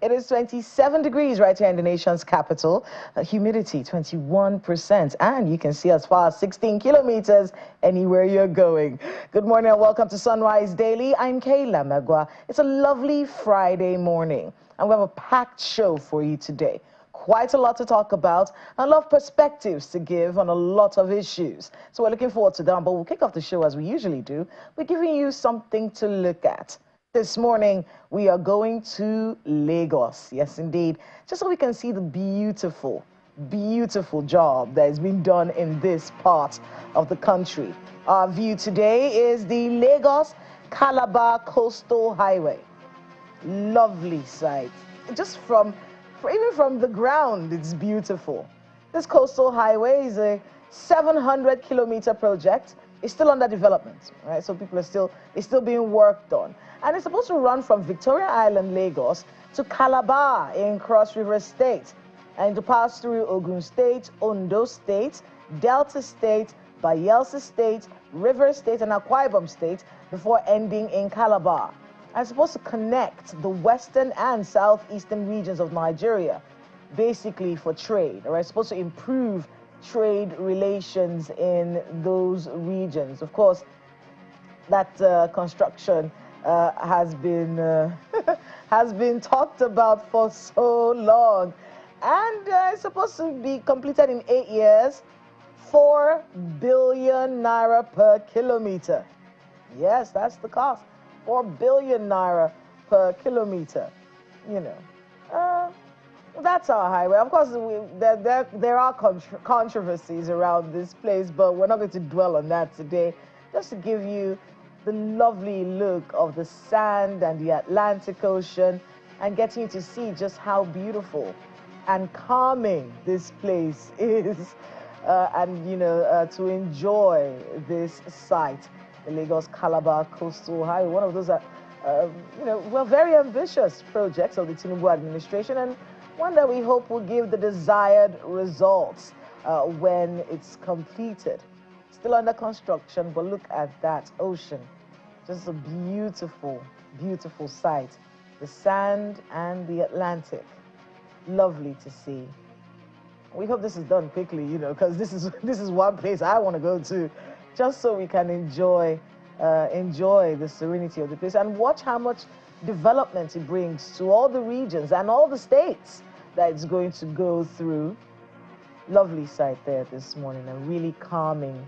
It is 27 degrees right here in the nation's capital. Humidity 21%. And you can see as far as 16 kilometers anywhere you're going. Good morning and welcome to Sunrise Daily. I'm Kayla Megwa. It's a lovely Friday morning. And we have a packed show for you today. Quite a lot to talk about, and a lot of perspectives to give on a lot of issues. So we're looking forward to that, but we'll kick off the show as we usually do. We're giving you something to look at. This morning, we are going to Lagos. Yes, indeed. Just so we can see the beautiful, beautiful job that has been done in this part of the country. Our view today is the Lagos-Calabar Coastal Highway. Lovely sight. Even from the ground, it's beautiful. This coastal highway is a 700-kilometer project. It's still under development, right? So it's still being worked on. And it's supposed to run from Victoria Island, Lagos, to Calabar in Cross River State, and to pass through Ogun State, Ondo State, Delta State, Bayelsa State, River State, and Akwa Ibom State before ending in Calabar. And it's supposed to connect the western and southeastern regions of Nigeria, basically for trade. Right? It's supposed to improve trade relations in those regions. Of course, that construction has been has been talked about for so long, and it's supposed to be completed in 8 years. 4 billion naira per kilometer. Yes, that's the cost. 4 billion naira per kilometer. You know, that's our highway. Of course, there are controversies around this place, but we're not going to dwell on that today. Just to give you the lovely look of the sand and the Atlantic Ocean, and getting you to see just how beautiful and calming this place is, and to enjoy this site. The Lagos-Calabar Coastal Highway, one of those, very ambitious projects of the Tinubu administration, and one that we hope will give the desired results when it's completed. Still under construction, but look at that ocean. Just a beautiful, beautiful sight. The sand and the Atlantic. Lovely to see. We hope this is done quickly, because this is one place I want to go to, just so we can enjoy the serenity of the place and watch how much development it brings to all the regions and all the states that it's going to go through. Lovely sight there this morning, and really calming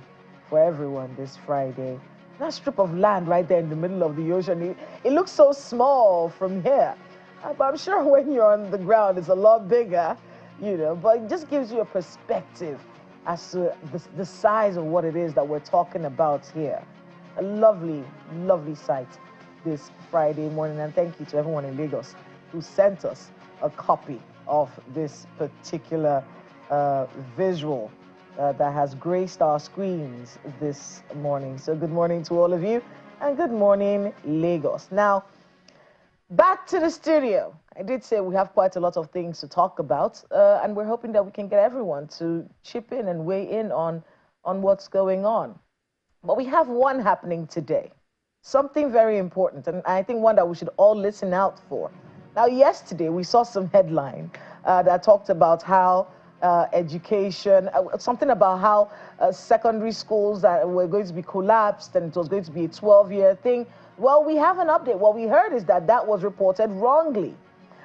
for everyone this Friday. That strip of land right there in the middle of the ocean, it looks so small from here, but I'm sure when you're on the ground it's a lot bigger, but it just gives you a perspective as to the size of what it is that we're talking about here. A lovely, lovely sight this Friday morning, and thank you to everyone in Lagos who sent us a copy of this particular visual that has graced our screens this morning. So good morning to all of you, and good morning, Lagos. Now, back to the studio. I did say we have quite a lot of things to talk about, and we're hoping that we can get everyone to chip in and weigh in on what's going on. But we have one happening today, something very important, and I think one that we should all listen out for. Now, yesterday we saw some headline that talked about how education, something about how secondary schools that were going to be collapsed, and it was going to be a 12-year thing. Well, we have an update. What we heard is that was reported wrongly.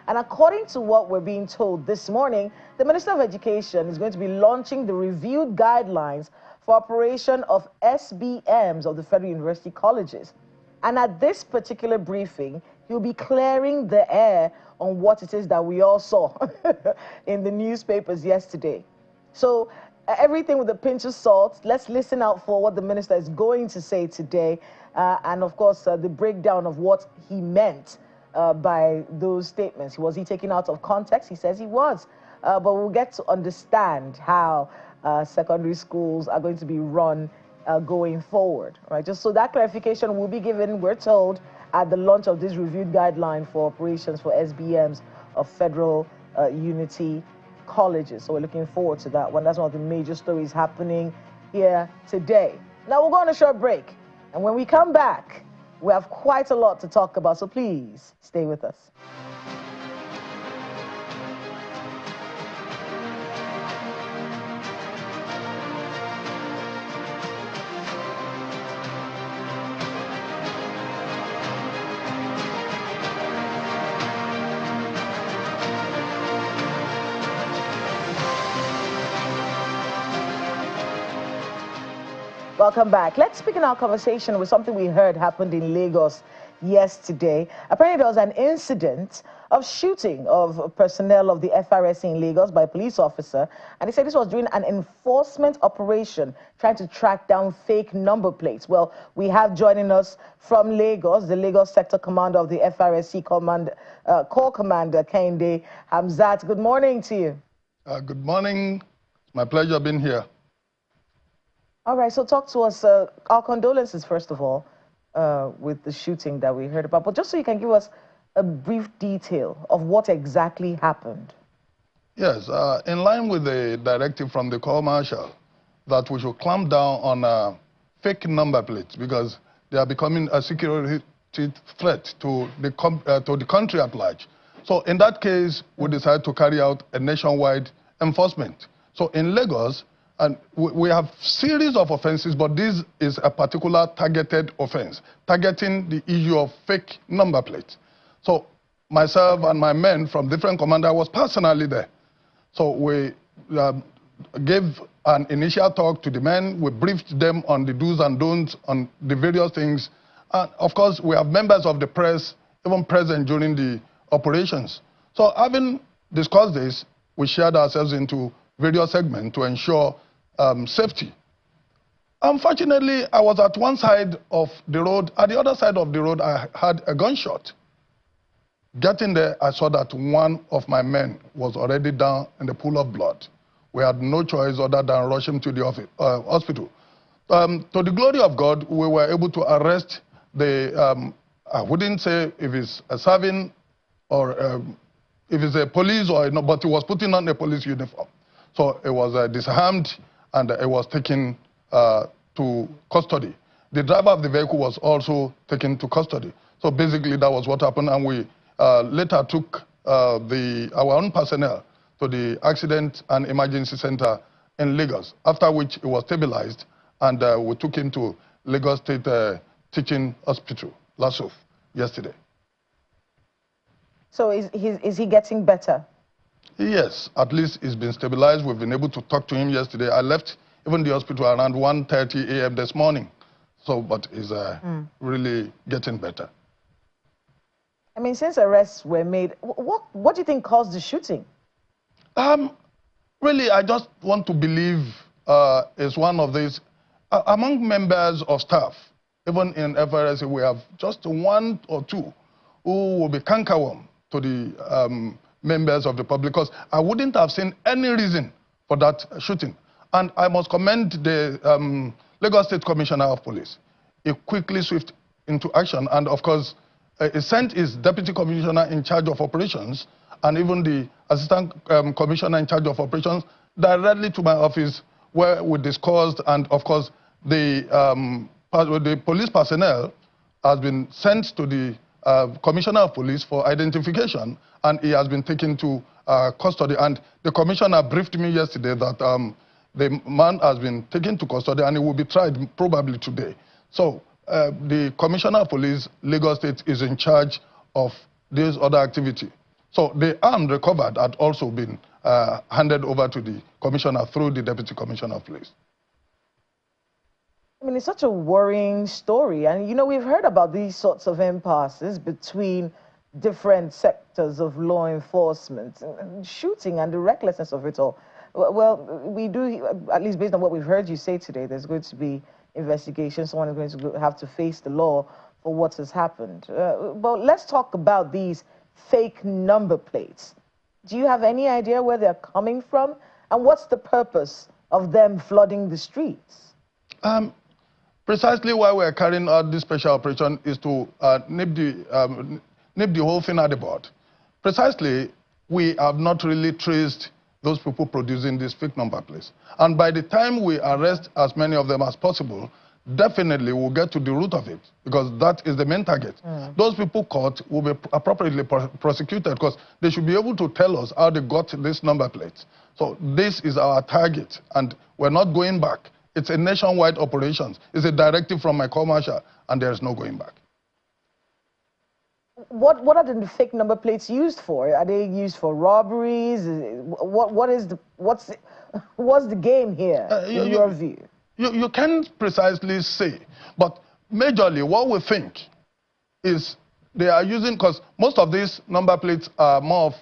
And according to what we're being told this morning, the Minister of Education is going to be launching the reviewed guidelines for operation of SBMs of the Federal University Colleges. And at this particular briefing, he'll be clearing the air on what it is that we all saw in the newspapers yesterday. So everything with a pinch of salt. Let's listen out for what the minister is going to say today. And of course, the breakdown of what he meant by those statements. Was he taken out of context? He says he was. But we'll get to understand how secondary schools are going to be run going forward. Right? Just so that clarification will be given, we're told, at the launch of this reviewed guideline for operations for SBMs of Federal Unity Colleges. So we're looking forward to that one. That's one of the major stories happening here today. Now we'll go on a short break. And when we come back, we have quite a lot to talk about. So please stay with us. Welcome back. Let's begin our conversation with something we heard happened in Lagos yesterday. Apparently, there was an incident of shooting of personnel of the FRSC in Lagos by a police officer. And they said this was during an enforcement operation trying to track down fake number plates. Well, we have joining us from Lagos, the Lagos Sector Commander of the FRSC Corps Commander, Kehinde Hamzat. Good morning to you. Good morning. It's my pleasure being here. All right, so talk to us. Our condolences, first of all, with the shooting that we heard about. But just so you can give us a brief detail of what exactly happened. Yes, in line with the directive from the Corps Marshal that we should clamp down on fake number plates because they are becoming a security threat to the country at large. So in that case, we decided to carry out a nationwide enforcement. So in Lagos, and we have series of offenses, but this is a particular targeted offense, targeting the issue of fake number plates. So myself and my men from different commanders was personally there. So we gave an initial talk to the men. We briefed them on the do's and don'ts, on the various things. And of course, we have members of the press even present during the operations. So having discussed this, we shared ourselves into various segments to ensure safety. Unfortunately, I was at one side of the road. At the other side of the road, I had a gunshot. Getting there, I saw that one of my men was already down in the pool of blood. We had no choice other than rush him to the hospital. To the glory of God, we were able to arrest the, I wouldn't say if it's a serving or if it's a police or not, but he was putting on a police uniform. So it was disarmed and it was taken to custody. The driver of the vehicle was also taken to custody. So basically that was what happened, and we later took our own personnel to the Accident and Emergency Center in Lagos, after which it was stabilized, and we took him to Lagos State Teaching Hospital, LASUF, yesterday. So is he getting better? Yes, at least he's been stabilized. We've been able to talk to him yesterday. I left even the hospital around 1:30 a.m. this morning. So, but he's really getting better. I mean, since arrests were made, what do you think caused the shooting? Really, I just want to believe it's one of these. Among members of staff, even in FRSC, we have just one or two who will be cankerworm to the members of the public, because I wouldn't have seen any reason for that shooting. And I must commend the Lagos State Commissioner of Police. He quickly swift into action, and of course, he sent his deputy commissioner in charge of operations and even the assistant commissioner in charge of operations directly to my office, where we discussed, and of course, the police personnel has been sent to the commissioner of police for identification, and he has been taken to custody. And the commissioner briefed me yesterday that the man has been taken to custody and he will be tried probably today. So the commissioner of police, Lagos State, is in charge of this other activity. So the arm recovered had also been handed over to the commissioner through the deputy commissioner of police. I mean, it's such a worrying story. And, you know, we've heard about these sorts of impasses between different sectors of law enforcement, and shooting and the recklessness of it all. Well, we do, at least based on what we've heard you say today, there's going to be investigation. Someone is going to have to face the law for what has happened. But let's talk about these fake number plates. Do you have any idea where they're coming from? And what's the purpose of them flooding the streets? Precisely why we're carrying out this special operation is to nip the whole thing at the bud. Precisely, we have not really traced those people producing these fake number plates. And by the time we arrest as many of them as possible, definitely we'll get to the root of it, because that is the main target. Those people caught will be appropriately prosecuted, because they should be able to tell us how they got this number plates. So this is our target, and we're not going back. It's a nationwide operation. It's a directive from my Corps Marshal, and there's no going back. What are the fake number plates used for? Are they used for robberies? What's the game here, in your view? You can't precisely say, but majorly what we think is they are using, because most of these number plates are more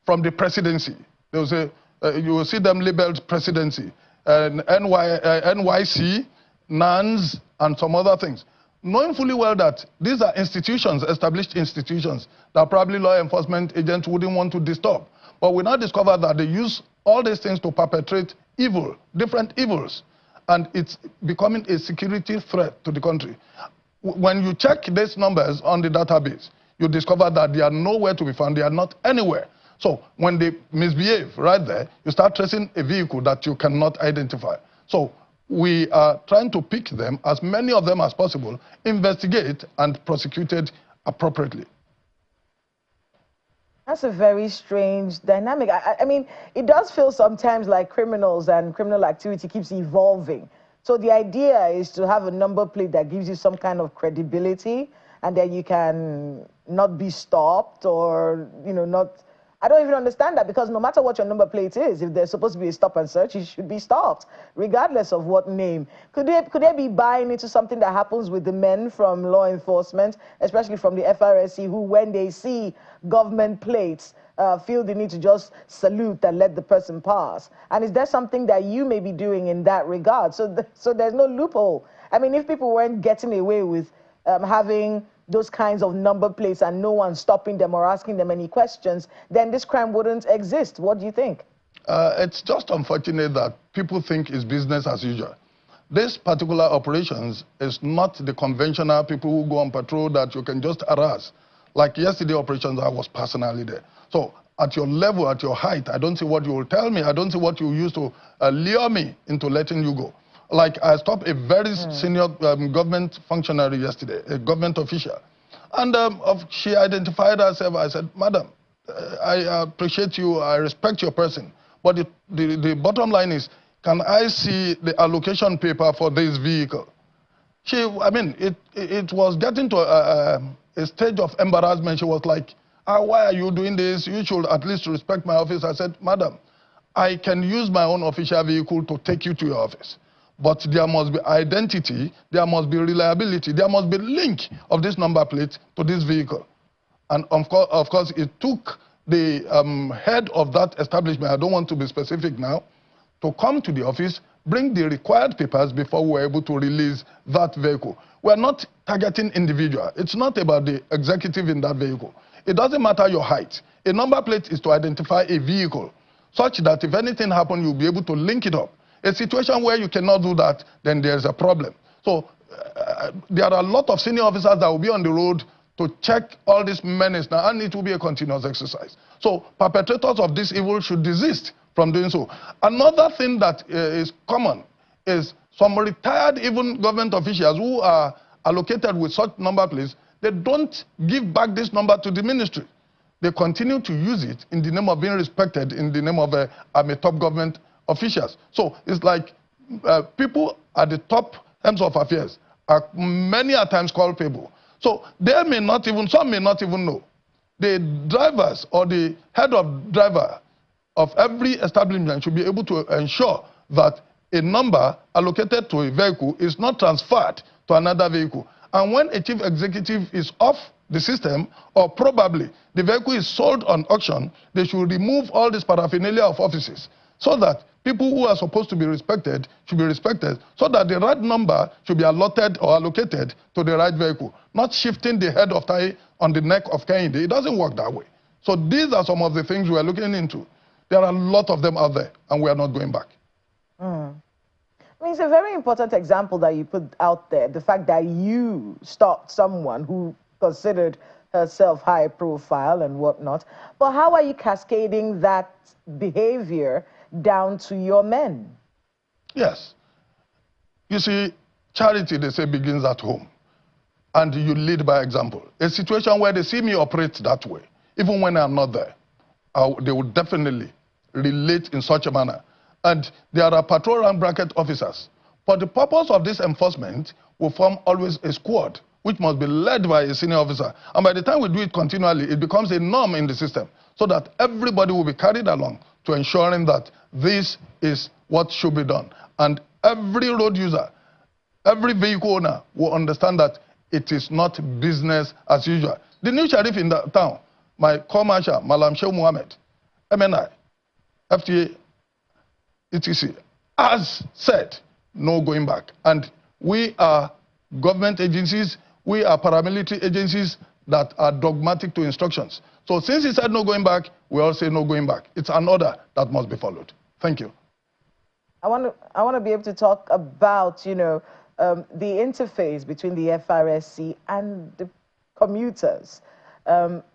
from the presidency. They will say, you will see them labeled presidency, NYC, NANS, and some other things. Knowing fully well that these are institutions, established institutions, that probably law enforcement agents wouldn't want to disturb. But we now discover that they use all these things to perpetrate evil, different evils. And it's becoming a security threat to the country. When you check these numbers on the database, you discover that they are nowhere to be found. They are not anywhere. So when they misbehave right there, you start tracing a vehicle that you cannot identify. So we are trying to pick them, as many of them as possible, investigate and prosecute it appropriately. That's a very strange dynamic. I mean, it does feel sometimes like criminals and criminal activity keeps evolving. So the idea is to have a number plate that gives you some kind of credibility, and then you can not be stopped or, not... I don't even understand that, because no matter what your number plate is, if there's supposed to be a stop and search, it should be stopped, regardless of what name. Could they be buying into something that happens with the men from law enforcement, especially from the FRSC, who, when they see government plates, feel the need to just salute and let the person pass? And is there something that you may be doing in that regard? So there's no loophole. I mean, if people weren't getting away with having those kinds of number plates and no one stopping them or asking them any questions, then this crime wouldn't exist. What do you think? It's just unfortunate that people think it's business as usual. This particular operations is not the conventional people who go on patrol that you can just harass. Like yesterday operations, I was personally there. So at your level, at your height, I don't see what you will tell me. I don't see what you use to lure me into letting you go. Like, I stopped a very senior government functionary yesterday, a government official. And she identified herself. I said, Madam, I appreciate you, I respect your person. But the bottom line is, can I see the allocation paper for this vehicle? It was getting to a stage of embarrassment. She was like, why are you doing this? You should at least respect my office. I said, Madam, I can use my own official vehicle to take you to your office. But there must be identity, there must be reliability, there must be link of this number plate to this vehicle. And of course, it took the head of that establishment, I don't want to be specific now, to come to the office, bring the required papers before we were able to release that vehicle. We're not targeting individual. It's not about the executive in that vehicle. It doesn't matter your height. A number plate is to identify a vehicle, such that if anything happens, you'll be able to link it up. A situation where you cannot do that, then there's a problem. So there are a lot of senior officers that will be on the road to check all this menace now, and it will be a continuous exercise. So perpetrators of this evil should desist from doing so. Another thing that is common is some retired even government officials who are allocated with such number plates, they don't give back this number to the ministry. They continue to use it in the name of being respected, in the name of a top government officials. So it's like people at the top ends of affairs are many a times culpable. So they may not even, some may not even know. The drivers or the head of driver of every establishment should be able to ensure that a number allocated to a vehicle is not transferred to another vehicle. And when a chief executive is off the system, or probably the vehicle is sold on auction, they should remove all this paraphernalia of offices, so that people who are supposed to be respected should be respected, so that the right number should be allotted or allocated to the right vehicle, not shifting the head of tie on the neck of Kehinde. It doesn't work that way. So these are some of the things we are looking into. There are a lot of them out there, and we are not going back. I mean, it's a very important example that you put out there, the fact that you stopped someone who considered herself high profile and whatnot. But how are you cascading that behavior down to your men? Yes. You see, charity, they say, begins at home. And you lead by example. A situation where they see me operate that way, even when I'm not there, they will definitely relate in such a manner. And there are patrol rank bracket officers. For the purpose of this enforcement, we form always a squad, which must be led by a senior officer. And by the time we do it continually, it becomes a norm in the system, so that everybody will be carried along to ensuring that this is what should be done. And every road user, every vehicle owner will understand that it is not business as usual. The new sheriff in the town, my co-marshal, Malam Shehu Mohammed, MNI, FTA, etc., has said no going back. And we are government agencies, we are paramilitary agencies that are dogmatic to instructions. So since he said no going back, we all say no going back. It's an order that must be followed. Thank you. I want to be able to talk about, the interface between the FRSC and the commuters,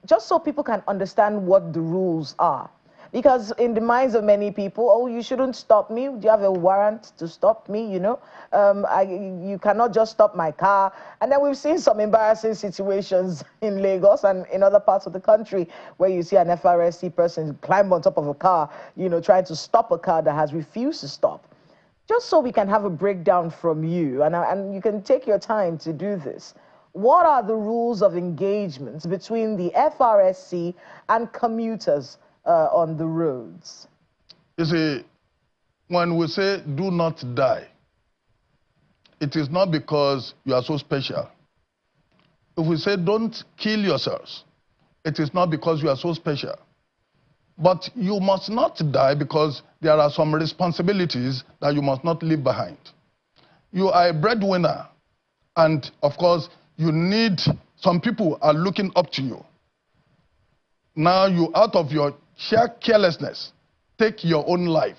just so people can understand what the rules are. Because in the minds of many people, oh, you shouldn't stop me. Do you have a warrant to stop me? You cannot just stop my car. And then we've seen some embarrassing situations in Lagos and in other parts of the country where you see an FRSC person climb on top of a car, trying to stop a car that has refused to stop. Just so we can have a breakdown from you, and you can take your time to do this. What are the rules of engagement between the FRSC and commuters on the roads? You see, when we say do not die, it is not because you are so special. If we say don't kill yourselves, it is not because you are so special. But you must not die because there are some responsibilities that you must not leave behind. You are a breadwinner, and of course, you need, some people are looking up to you. Now you, out of your sheer carelessness, take your own life.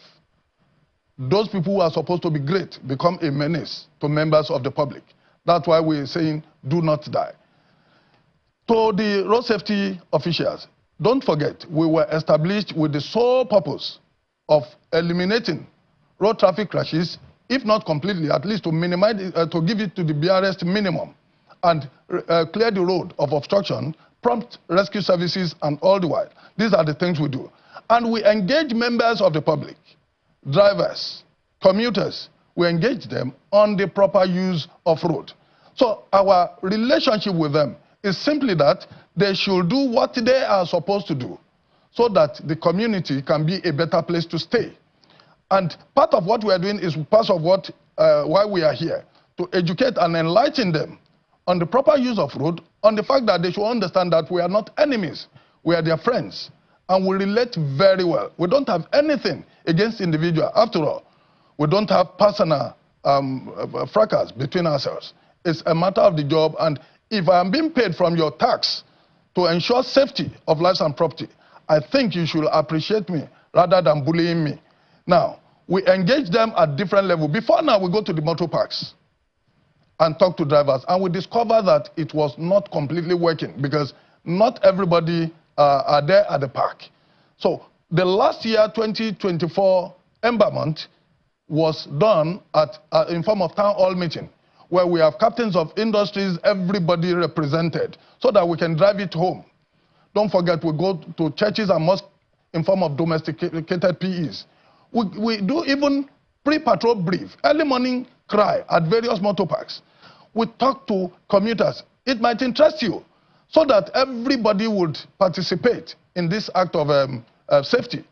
Those people who are supposed to be great become a menace to members of the public. That's why we're saying do not die. To the road safety officials, don't forget, we were established with the sole purpose of eliminating road traffic crashes, if not completely, at least to minimize, to give it to the barest minimum, and clear the road of obstruction, prompt rescue services, and all the while. These are the things we do. And we engage members of the public, drivers, commuters. We engage them on the proper use of road. So our relationship with them is simply that they should do what they are supposed to do so that the community can be a better place to stay. And part of what we are doing is part of what, why we are here, to educate and enlighten them on the proper use of road, on the fact that they should understand that we are not enemies, we are their friends, and we relate very well. We don't have anything against individuals. After all, we don't have personal fracas between ourselves. It's a matter of the job, and if I am being paid from your tax to ensure safety of lives and property, I think you should appreciate me rather than bullying me. Now, we engage them at different levels. Before now, we go to the motor parks and talk to drivers, and we discover that it was not completely working because not everybody are there at the park. So the last year, 2024 Ember Month, was done at, in form of town hall meeting, where we have captains of industries, everybody represented, so that we can drive it home. Don't forget, we go to churches and mosques in form of domesticated PEs. We do even pre-patrol brief, early morning cry at various motor parks. We talk to commuters. It might interest you, so that everybody would participate in this act of safety.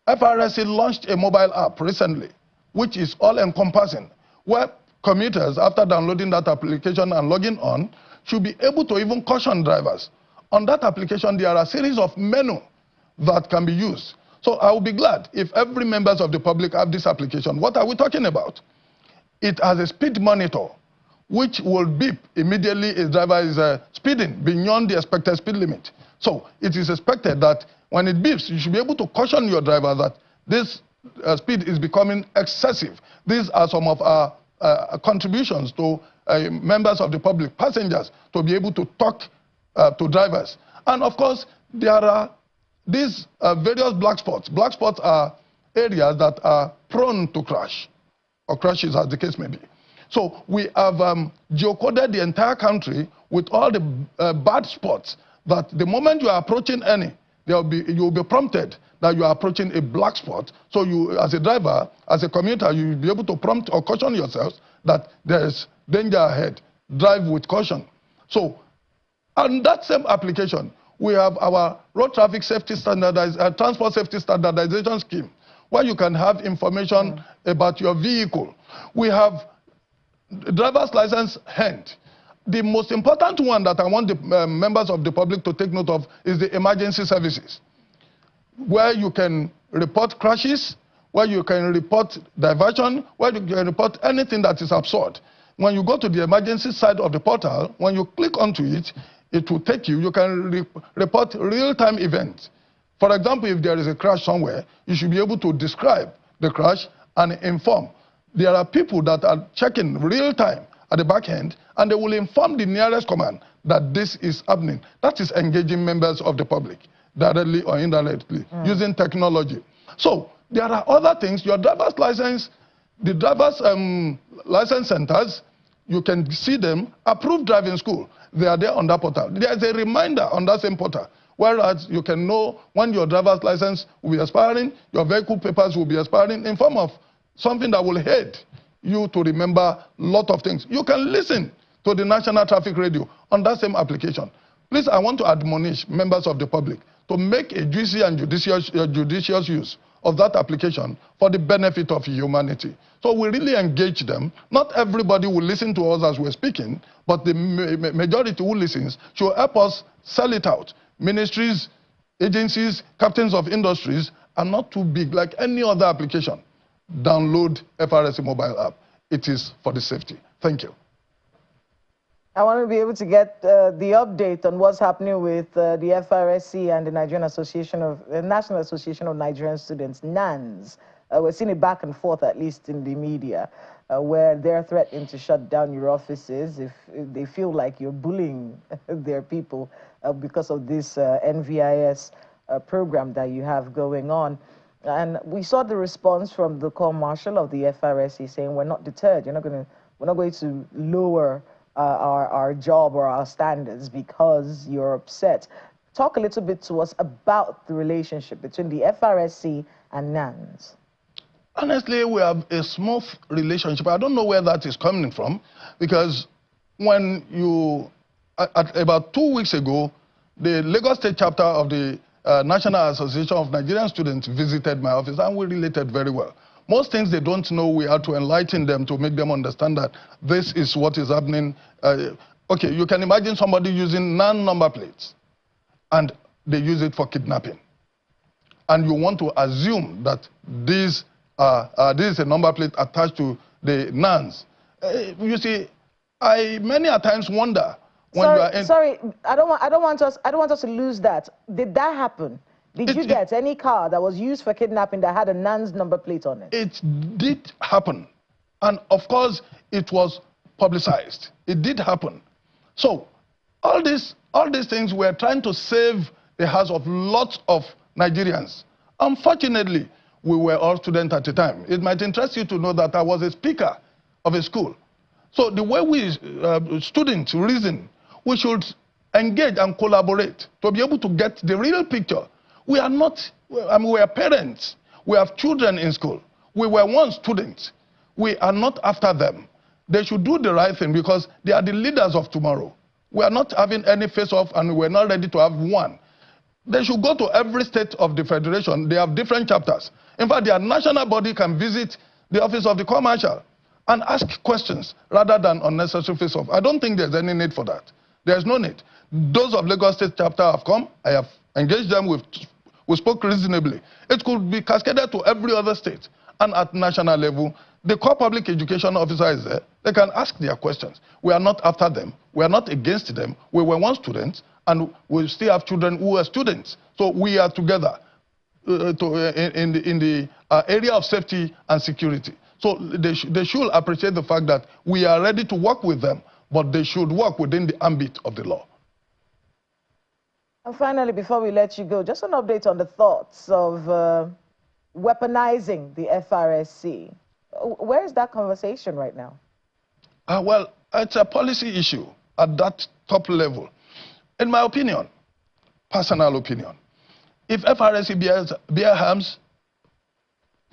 FRSC launched a mobile app recently, which is all-encompassing, where commuters, after downloading that application and logging on, should be able to even caution drivers. On that application, there are a series of menus that can be used. So I will be glad if every member of the public have this application. What are we talking about? It has a speed monitor, which will beep immediately if driver is speeding beyond the expected speed limit. So it is expected that when it beeps, you should be able to caution your driver that this speed is becoming excessive. These are some of our contributions to members of the public, passengers, to be able to talk to drivers. And of course, there are these various black spots. Black spots are areas that are prone to crash, or crashes as the case may be. So we have geocoded the entire country with all the bad spots, that the moment you are approaching any, you will be prompted that you are approaching a black spot. So you, as a driver, as a commuter, you will be able to prompt or caution yourselves that there is danger ahead. Drive with caution. So on that same application, we have our road traffic safety transport safety standardization scheme, where you can have information about your vehicle. We have driver's license hand. The most important one that I want the members of the public to take note of is the emergency services, where you can report crashes, where you can report diversion, where you can report anything that is absurd. When you go to the emergency side of the portal, when you click onto it, it will take you. You can report real-time events. For example, if there is a crash somewhere, you should be able to describe the crash and inform. There are people that are checking real-time at the back end, and they will inform the nearest command that this is happening. That is engaging members of the public, directly or indirectly, using technology. So there are other things. Your driver's license, the driver's license centers, you can see them. Approved driving school, they are there on that portal. There is a reminder on that same portal, whereas you can know when your driver's license will be expiring, your vehicle papers will be expiring, in form of something that will aid you to remember a lot of things. You can listen to the National Traffic Radio on that same application. Please, I want to admonish members of the public to make a juicy and judicious use of that application for the benefit of humanity. So we really engage them. Not everybody will listen to us as we're speaking, but the majority who listens should help us sell it out. Ministries, agencies, captains of industries are not too big like any other application. Download FRSC mobile app. It is for the safety. Thank you. I want to be able to get the update on what's happening with the FRSC and the National Association of Nigerian Students, NANS. We're seeing it back and forth, at least in the media, where they're threatening to shut down your offices if they feel like you're bullying their people because of this NVIS program that you have going on. And we saw the response from the Corps Marshal of the FRSC saying, we're not deterred. We're not going to lower our job or our standards because you're upset. Talk a little bit to us about the relationship between the FRSC and NANS. Honestly, we have a smooth relationship. I don't know where that is coming from, because when you, about 2 weeks ago, the Lagos State chapter of the National Association of Nigerian Students visited my office, and we related very well. Most things they don't know, we have to enlighten them to make them understand that this is what is happening. Okay, you can imagine somebody using non-number plates, and they use it for kidnapping. And you want to assume that this is a number plate attached to the NANS. You see, I many a times wonder when you are in... Sorry, I don't want us to lose that. Did that happen? Did you get any car that was used for kidnapping that had a NANS number plate on it? It did happen. And of course, it was publicized. It did happen. So all these things, we're trying to save the hearts of lots of Nigerians. Unfortunately, we were all students at the time. It might interest you to know that I was a speaker of a school. So the way we students reason, we should engage and collaborate to be able to get the real picture. We are not, we are parents. We have children in school. We were once students. We are not after them. They should do the right thing because they are the leaders of tomorrow. We are not having any face-off, and we're not ready to have one. They should go to every state of the federation. They have different chapters. In fact, their national body can visit the office of the Corps Marshal and ask questions rather than unnecessary face-off. I don't think there's any need for that. There's no need. Those of Lagos State chapter have come. I have engaged them. We spoke reasonably. It could be cascaded to every other state. And at national level, the core public education officer is there. They can ask their questions. We are not after them. We are not against them. We were once students, and we still have children who are students. So we are together in the area of safety and security. So they should appreciate the fact that we are ready to work with them, but they should work within the ambit of the law. And finally, before we let you go, just an update on the thoughts of weaponizing the FRSC. Where is that conversation right now? Well, it's a policy issue at that top level. In my opinion, personal opinion, if FRSC bears arms,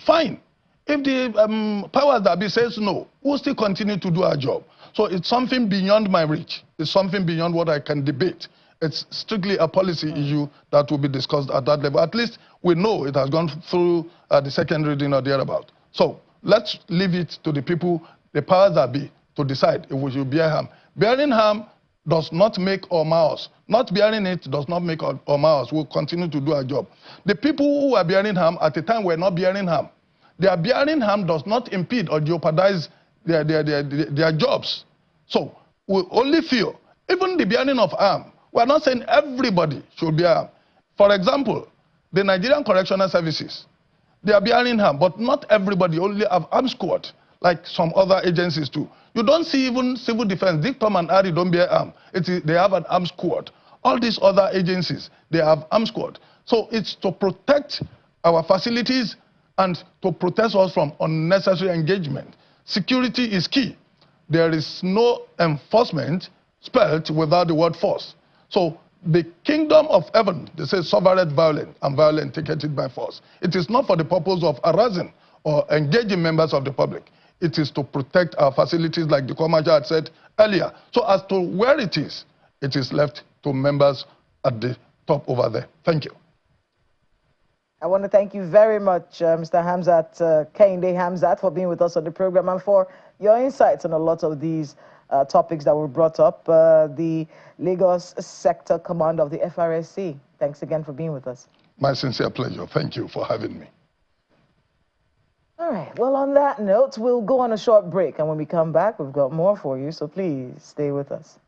fine. If the powers that be says no, we'll still continue to do our job. So it's something beyond my reach. It's something beyond what I can debate It's strictly a policy issue that will be discussed at that level. At least we know it has gone through the second reading or thereabout. So let's leave it to the people, the powers that be, to decide if we should bear harm. Bearing harm does not make or mar us. Not bearing it does not make or mar us. We'll continue to do our job. The people who are bearing harm at the time were not bearing harm. Their bearing harm does not impede or jeopardize their jobs. So we only feel, even the bearing of harm, we're not saying everybody should bear harm. For example, the Nigerian Correctional Services, they are bearing harm, but not everybody only have armed squad, like some other agencies too. You don't see even civil defense, Dictom and Ari don't bear arm. They have an armed squad. All these other agencies, they have armed squad. So it's to protect our facilities and to protect us from unnecessary engagement. Security is key. There is no enforcement spelled without the word force. So the kingdom of heaven, they say sovereign violent and violent ticketed by force. It is not for the purpose of harassing or engaging members of the public. It is to protect our facilities, like the commander had said earlier. So as to where it is left to members at the top over there. Thank you. I want to thank you very much, Mr. Hamzat, Kehinde Hamzat, for being with us on the program and for your insights on a lot of these topics that were brought up. The Lagos Sector Commander of the FRSC. Thanks again for being with us. My sincere pleasure. Thank you for having me. All right. Well, on that note, we'll go on a short break. And when we come back, we've got more for you. So please stay with us.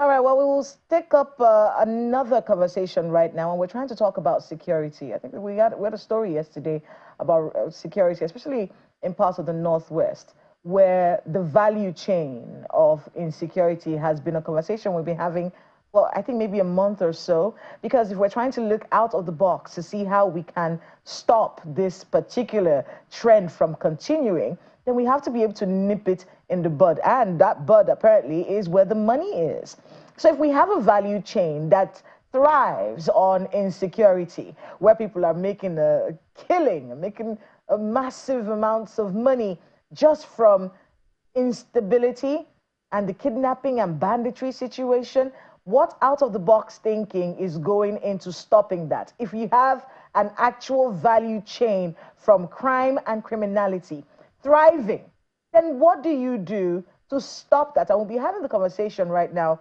All right, well, we will stick up another conversation right now, and we're trying to talk about security. I think we had a story yesterday about security, especially in parts of the Northwest, where the value chain of insecurity has been a conversation we've been having, well, I think maybe a month or so, because if we're trying to look out of the box to see how we can stop this particular trend from continuing, then we have to be able to nip it in the bud. And that bud apparently is where the money is. So if we have a value chain that thrives on insecurity, where people are making a killing, making a massive amounts of money just from instability and the kidnapping and banditry situation, what out-of-the-box thinking is going into stopping that? If you have an actual value chain from crime and criminality thriving, then what do you do to stop that? And we'll be having the conversation right now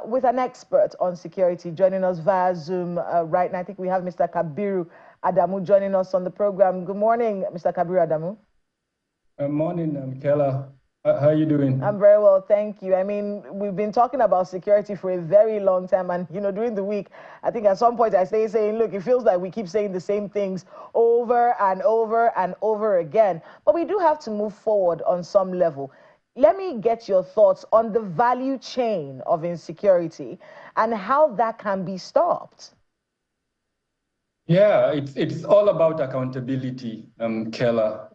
with an expert on security joining us via Zoom right now. I think we have Mr. Kabiru Adamu joining us on the program. Good morning, Mr. Kabiru Adamu. Good morning, Kela. How are you doing? I'm very well, thank you. I mean, we've been talking about security for a very long time, and you know, during the week, I think at some point I stay saying, look, it feels like we keep saying the same things over and over and over again. But we do have to move forward on some level. Let me get your thoughts on the value chain of insecurity and how that can be stopped. Yeah, it's all about accountability, Kela.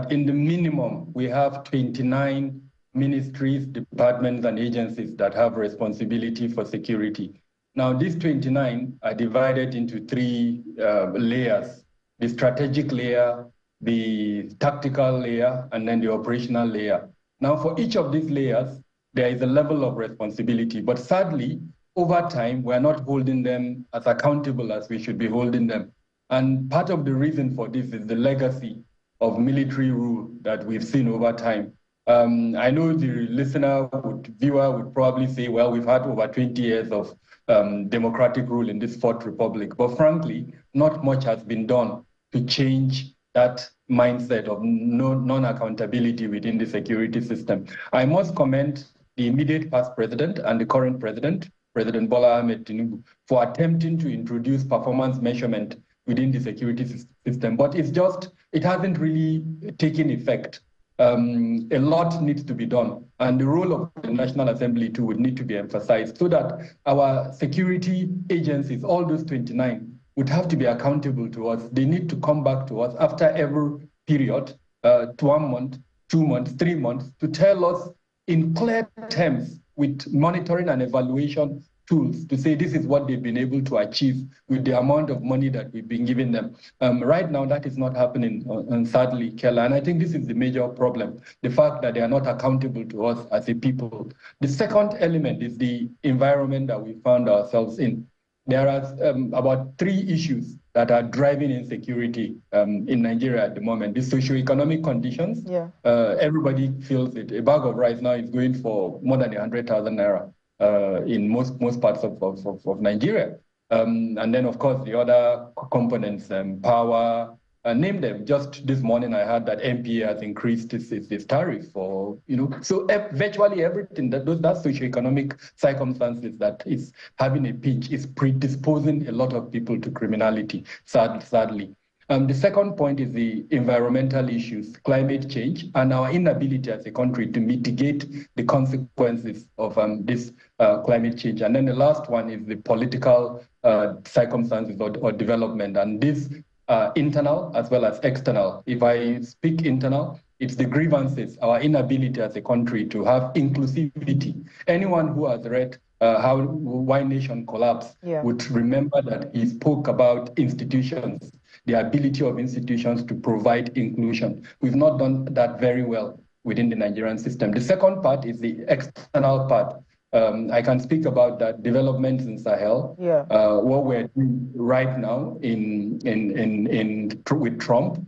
In the minimum, we have 29 ministries, departments, and agencies that have responsibility for security. Now, these 29 are divided into three layers: the strategic layer, the tactical layer, and then the operational layer. Now, for each of these layers, there is a level of responsibility, but sadly, over time, we're not holding them as accountable as we should be holding them. And part of the reason for this is the legacy of military rule that we've seen over time. I know the viewer would probably say, well, we've had over 20 years of democratic rule in this Fourth Republic. But frankly, not much has been done to change that mindset of non-accountability within the security system. I must commend the immediate past president and the current president, President Bola Ahmed Tinubu, for attempting to introduce performance measurement within the security system. But it hasn't really taken effect. A lot needs to be done. And the role of the National Assembly too would need to be emphasized so that our security agencies, all those 29, would have to be accountable to us. They need to come back to us after every period, 1 month, 2 months, 3 months, to tell us in clear terms, with monitoring and evaluation, tools to say this is what they've been able to achieve with the amount of money that we've been giving them. Right now, that is not happening, sadly, Kela. And I think this is the major problem, the fact that they are not accountable to us as a people. The second element is the environment that we found ourselves in. There are about 3 issues that are driving insecurity in Nigeria at the moment. The socioeconomic conditions, everybody feels it. A bag of rice now is going for more than 100,000 naira in most parts of Nigeria. And then, of course, the other components, power, name them. Just this morning, I heard that MPA has increased its tariff for, so virtually everything, that socioeconomic circumstances that is having a pinch is predisposing a lot of people to criminality, sadly. The second point is the environmental issues, climate change, and our inability as a country to mitigate the consequences of this climate change. And then the last one is the political circumstances or development. And this internal as well as external. If I speak internal, it's the grievances, our inability as a country to have inclusivity. Anyone who has read Why Nation Collapsed would remember that he spoke about institutions, the ability of institutions to provide inclusion. We've not done that very well within the Nigerian system. The second part is the external part. I can speak about that developments in Sahel. What we're doing right now with Trump.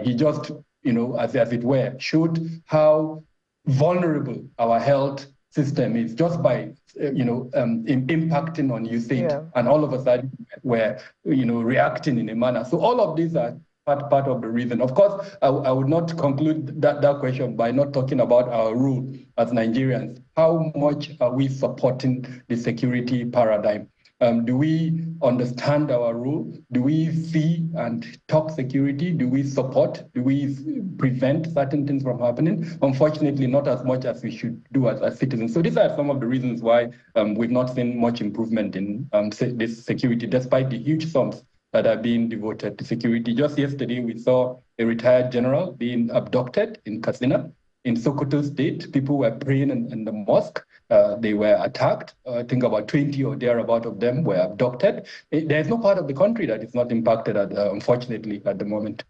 He just, as it were, showed how vulnerable our health system is just by, impacting on USAID, and all of a sudden we're, reacting in a manner. So all of these are part of the reason. Of course, I would not conclude that question by not talking about our role as Nigerians. How much are we supporting the security paradigm? Do we understand our role? Do we see and talk security? Do we support? Do we prevent certain things from happening? Unfortunately, not as much as we should do as citizens. So these are some of the reasons why we've not seen much improvement in this security, despite the huge sums that are being devoted to security. Just yesterday, we saw a retired general being abducted in Katsina, in Sokoto State. People were praying in the mosque. They were attacked. I think about 20 or thereabout of them were abducted. There's no part of the country that is not impacted, unfortunately, at the moment.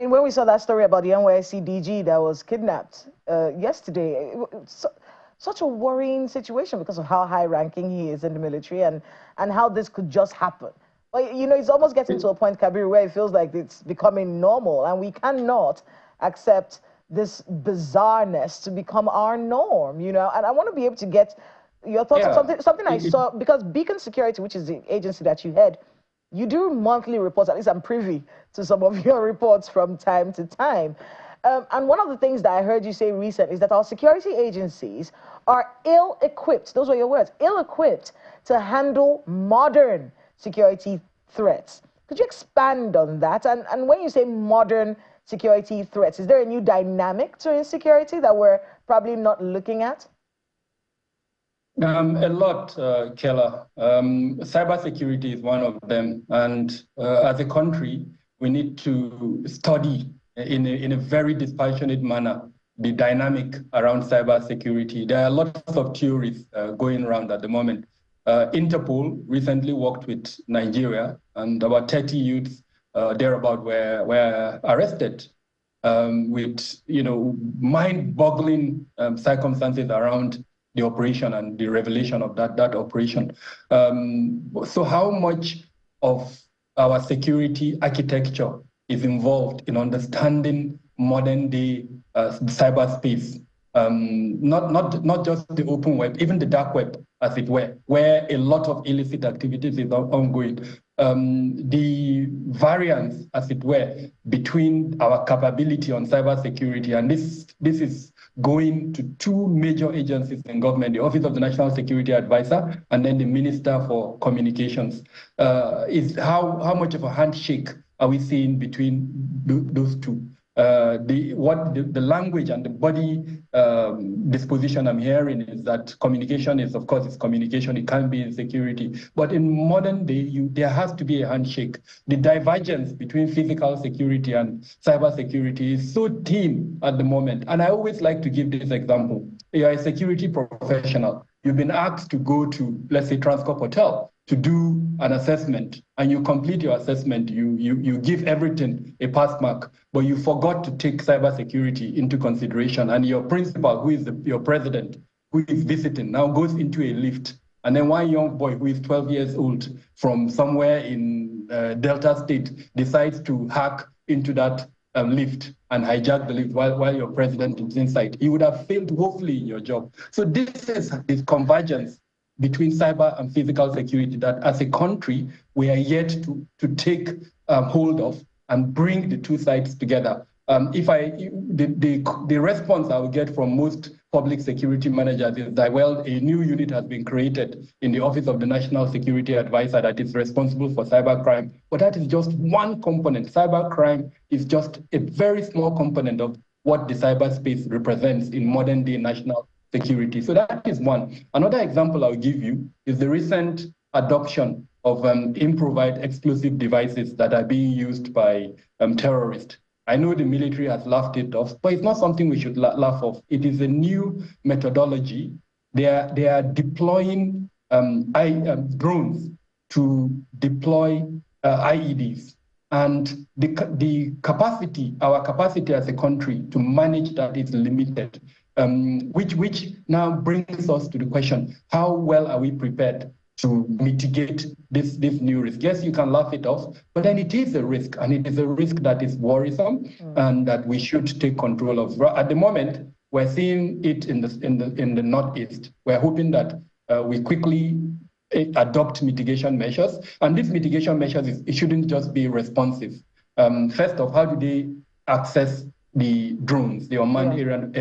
And when we saw that story about the NYSC DG that was kidnapped yesterday, such a worrying situation because of how high-ranking he is in the military and how this could just happen. But, it's almost getting to a point, Kabir, where it feels like it's becoming normal, and we cannot accept this bizarreness to become our norm, And I want to be able to get your thoughts on something I saw, because Beacon Security, which is the agency that you head, you do monthly reports. At least I'm privy to some of your reports from time to time. And one of the things that I heard you say recently is that our security agencies are ill-equipped, those were your words, ill-equipped to handle modern security threats. Could you expand on that? And when you say modern security threats, is there a new dynamic to insecurity that we're probably not looking at? A lot, Kela. Cybersecurity is one of them. And as a country, we need to study in a very dispassionate manner the dynamic around cybersecurity. There are lots of theories going around at the moment. Interpol recently worked with Nigeria, and about 30 youths thereabout were arrested with mind-boggling circumstances around the operation and the revelation of that operation. So how much of our security architecture is involved in understanding modern-day cyberspace? Not just the open web, even the dark web, as it were, where a lot of illicit activities is ongoing. The variance, as it were, between our capability on cybersecurity, and this is going to 2 major agencies in government, the Office of the National Security Advisor and then the Minister for Communications, is how much of a handshake are we seeing between those two? The language and the body disposition I'm hearing is that communication is, of course, it's communication. It can't be in security. But in modern day, there has to be a handshake. The divergence between physical security and cyber security is so thin at the moment. And I always like to give this example. You are a security professional. you've been asked to go to, let's say, Transcorp Hotel to do an assessment, and you complete your assessment, you give everything a pass mark, but you forgot to take cybersecurity into consideration, and your principal, who is your president, who is visiting, now goes into a lift, and then one young boy who is 12 years old from somewhere in Delta State decides to hack into that lift and hijack the lift while your president is inside. You would have failed woefully in your job. So this is this convergence between cyber and physical security that as a country, we are yet to take hold of and bring the two sides together. The response I will get from most public security managers is that, well, a new unit has been created in the Office of the National Security Advisor that is responsible for cybercrime. But that is just one component. Cybercrime is just a very small component of what the cyberspace represents in modern day national security. So that is one. Another example I'll give you is the recent adoption of improvised explosive devices that are being used by terrorists. I know the military has laughed it off, but it's not something we should laugh off. It is a new methodology. They are deploying drones to deploy IEDs. And our capacity as a country to manage that is limited, which now brings us to the question, how well are we prepared to mitigate this new risk? Yes, you can laugh it off, but then it is a risk, and it is a risk that is worrisome and that we should take control of. At the moment, we're seeing it in the Northeast. We're hoping that we quickly adopt mitigation measures, and these mitigation measures, it shouldn't just be responsive. First off, how do they access the drones, the unmanned aerial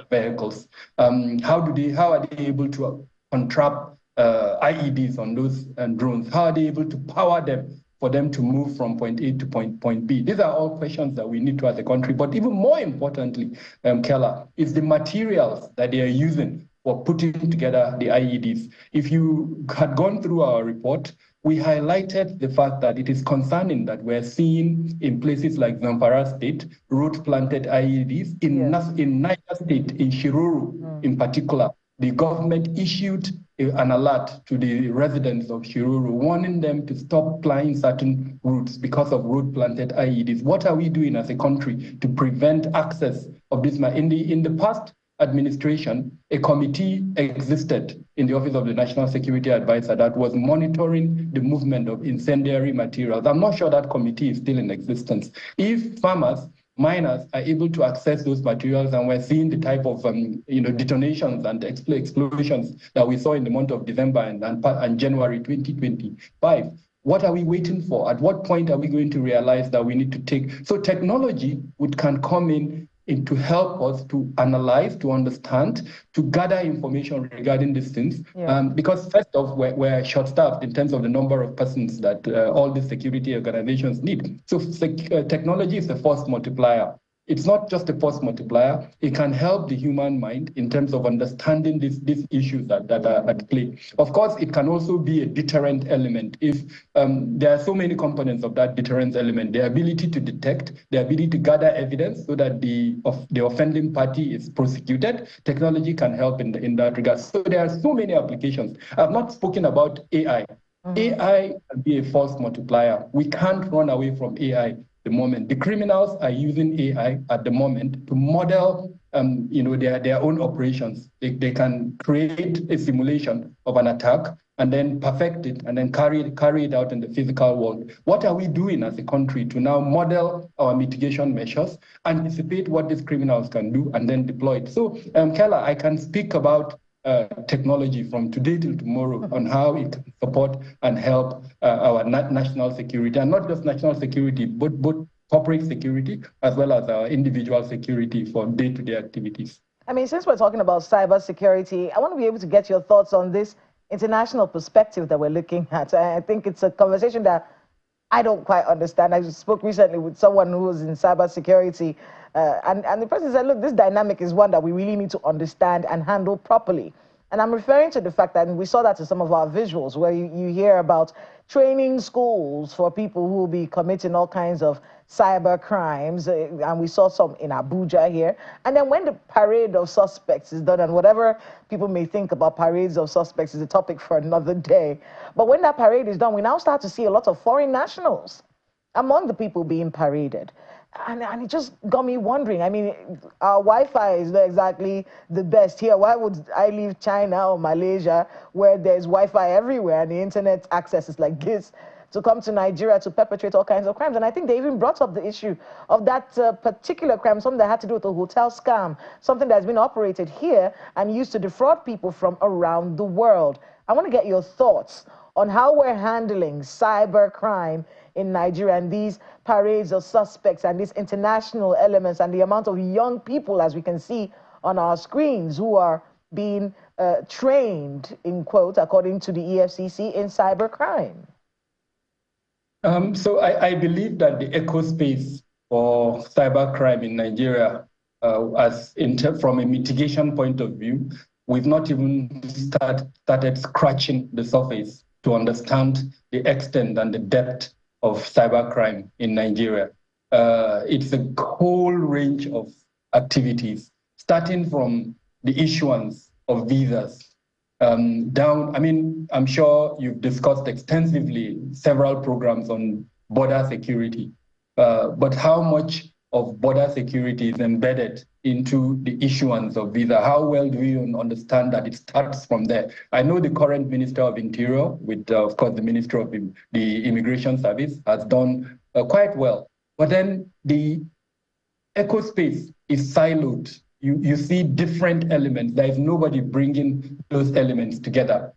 vehicles? How are they able to entrap IEDs on those drones? How are they able to power them for them to move from point A to point B? These are all questions that we need to as a country. But even more importantly, Kela, is the materials that they are using for putting together the IEDs. If you had gone through our report, we highlighted the fact that it is concerning that we're seeing in places like Zamfara State, road-planted IEDs. In Niger State, in Shiruru in particular, the government issued an alert to the residents of Shiruru, warning them to stop plying certain routes because of road-planted IEDs. What are we doing as a country to prevent access of this? In the past administration, a committee existed in the Office of the National Security Advisor that was monitoring the movement of incendiary materials. I'm not sure that committee is still in existence. If miners are able to access those materials, and we're seeing the type of detonations and explosions that we saw in the month of December and January 2025, what are we waiting for? At what point are we going to realize that we need to take? So technology can come in to help us to analyze, to understand, to gather information regarding these things. Because first off, we're short-staffed in terms of the number of persons that all these security organizations need. So technology is a force multiplier. It's not just a force multiplier. It can help the human mind in terms of understanding these issues that are at play. Of course, it can also be a deterrent element. If there are so many components of that deterrence element, the ability to detect, the ability to gather evidence so that the offending party is prosecuted, technology can help in that regard. So there are so many applications. I've not spoken about AI. AI can be a force multiplier. We can't run away from AI. The moment the criminals are using AI at the moment to model their own operations. They can create a simulation of an attack and then perfect it and then carry it out in the physical world. What are we doing as a country to now model our mitigation measures, anticipate what these criminals can do, and then deploy it? So Kela, I can speak about technology from today till tomorrow on how it can support and help our national security, and not just national security, but both corporate security as well as our individual security for day-to-day activities. I mean, since we're talking about cybersecurity, I want to be able to get your thoughts on this international perspective that we're looking at. I think it's a conversation that I don't quite understand. I spoke recently with someone who was in cybersecurity, and the person said, look, this dynamic is one that we really need to understand and handle properly. And I'm referring to the fact that, and we saw that in some of our visuals, where you hear about training schools for people who will be committing all kinds of cyber crimes, and we saw some in Abuja here. And then when the parade of suspects is done, and whatever people may think about parades of suspects is a topic for another day, but when that parade is done, we now start to see a lot of foreign nationals among the people being paraded. And it just got me wondering. I mean, our Wi-Fi is not exactly the best here. Why would I leave China or Malaysia, where there's Wi-Fi everywhere and the internet access is like this, to come to Nigeria to perpetrate all kinds of crimes? And I think they even brought up the issue of that particular crime, something that had to do with a hotel scam, something that's been operated here and used to defraud people from around the world. I want to get your thoughts on how we're handling cyber crime in Nigeria and these parades of suspects and these international elements and the amount of young people, as we can see on our screens, who are being trained, in quote, according to the EFCC, in cyber crime. So I believe that the eco space for cybercrime in Nigeria, from a mitigation point of view, we've not even started scratching the surface to understand the extent and the depth of cybercrime in Nigeria. It's a whole range of activities, starting from the issuance of visas, I'm sure you've discussed extensively several programs on border security, but how much of border security is embedded into the issuance of visa? How well do you understand that it starts from there? I know the current Minister of Interior, with, of course, the Minister of the Immigration Service, has done quite well. But then the eco space is siloed. You see different elements. There is nobody bringing those elements together.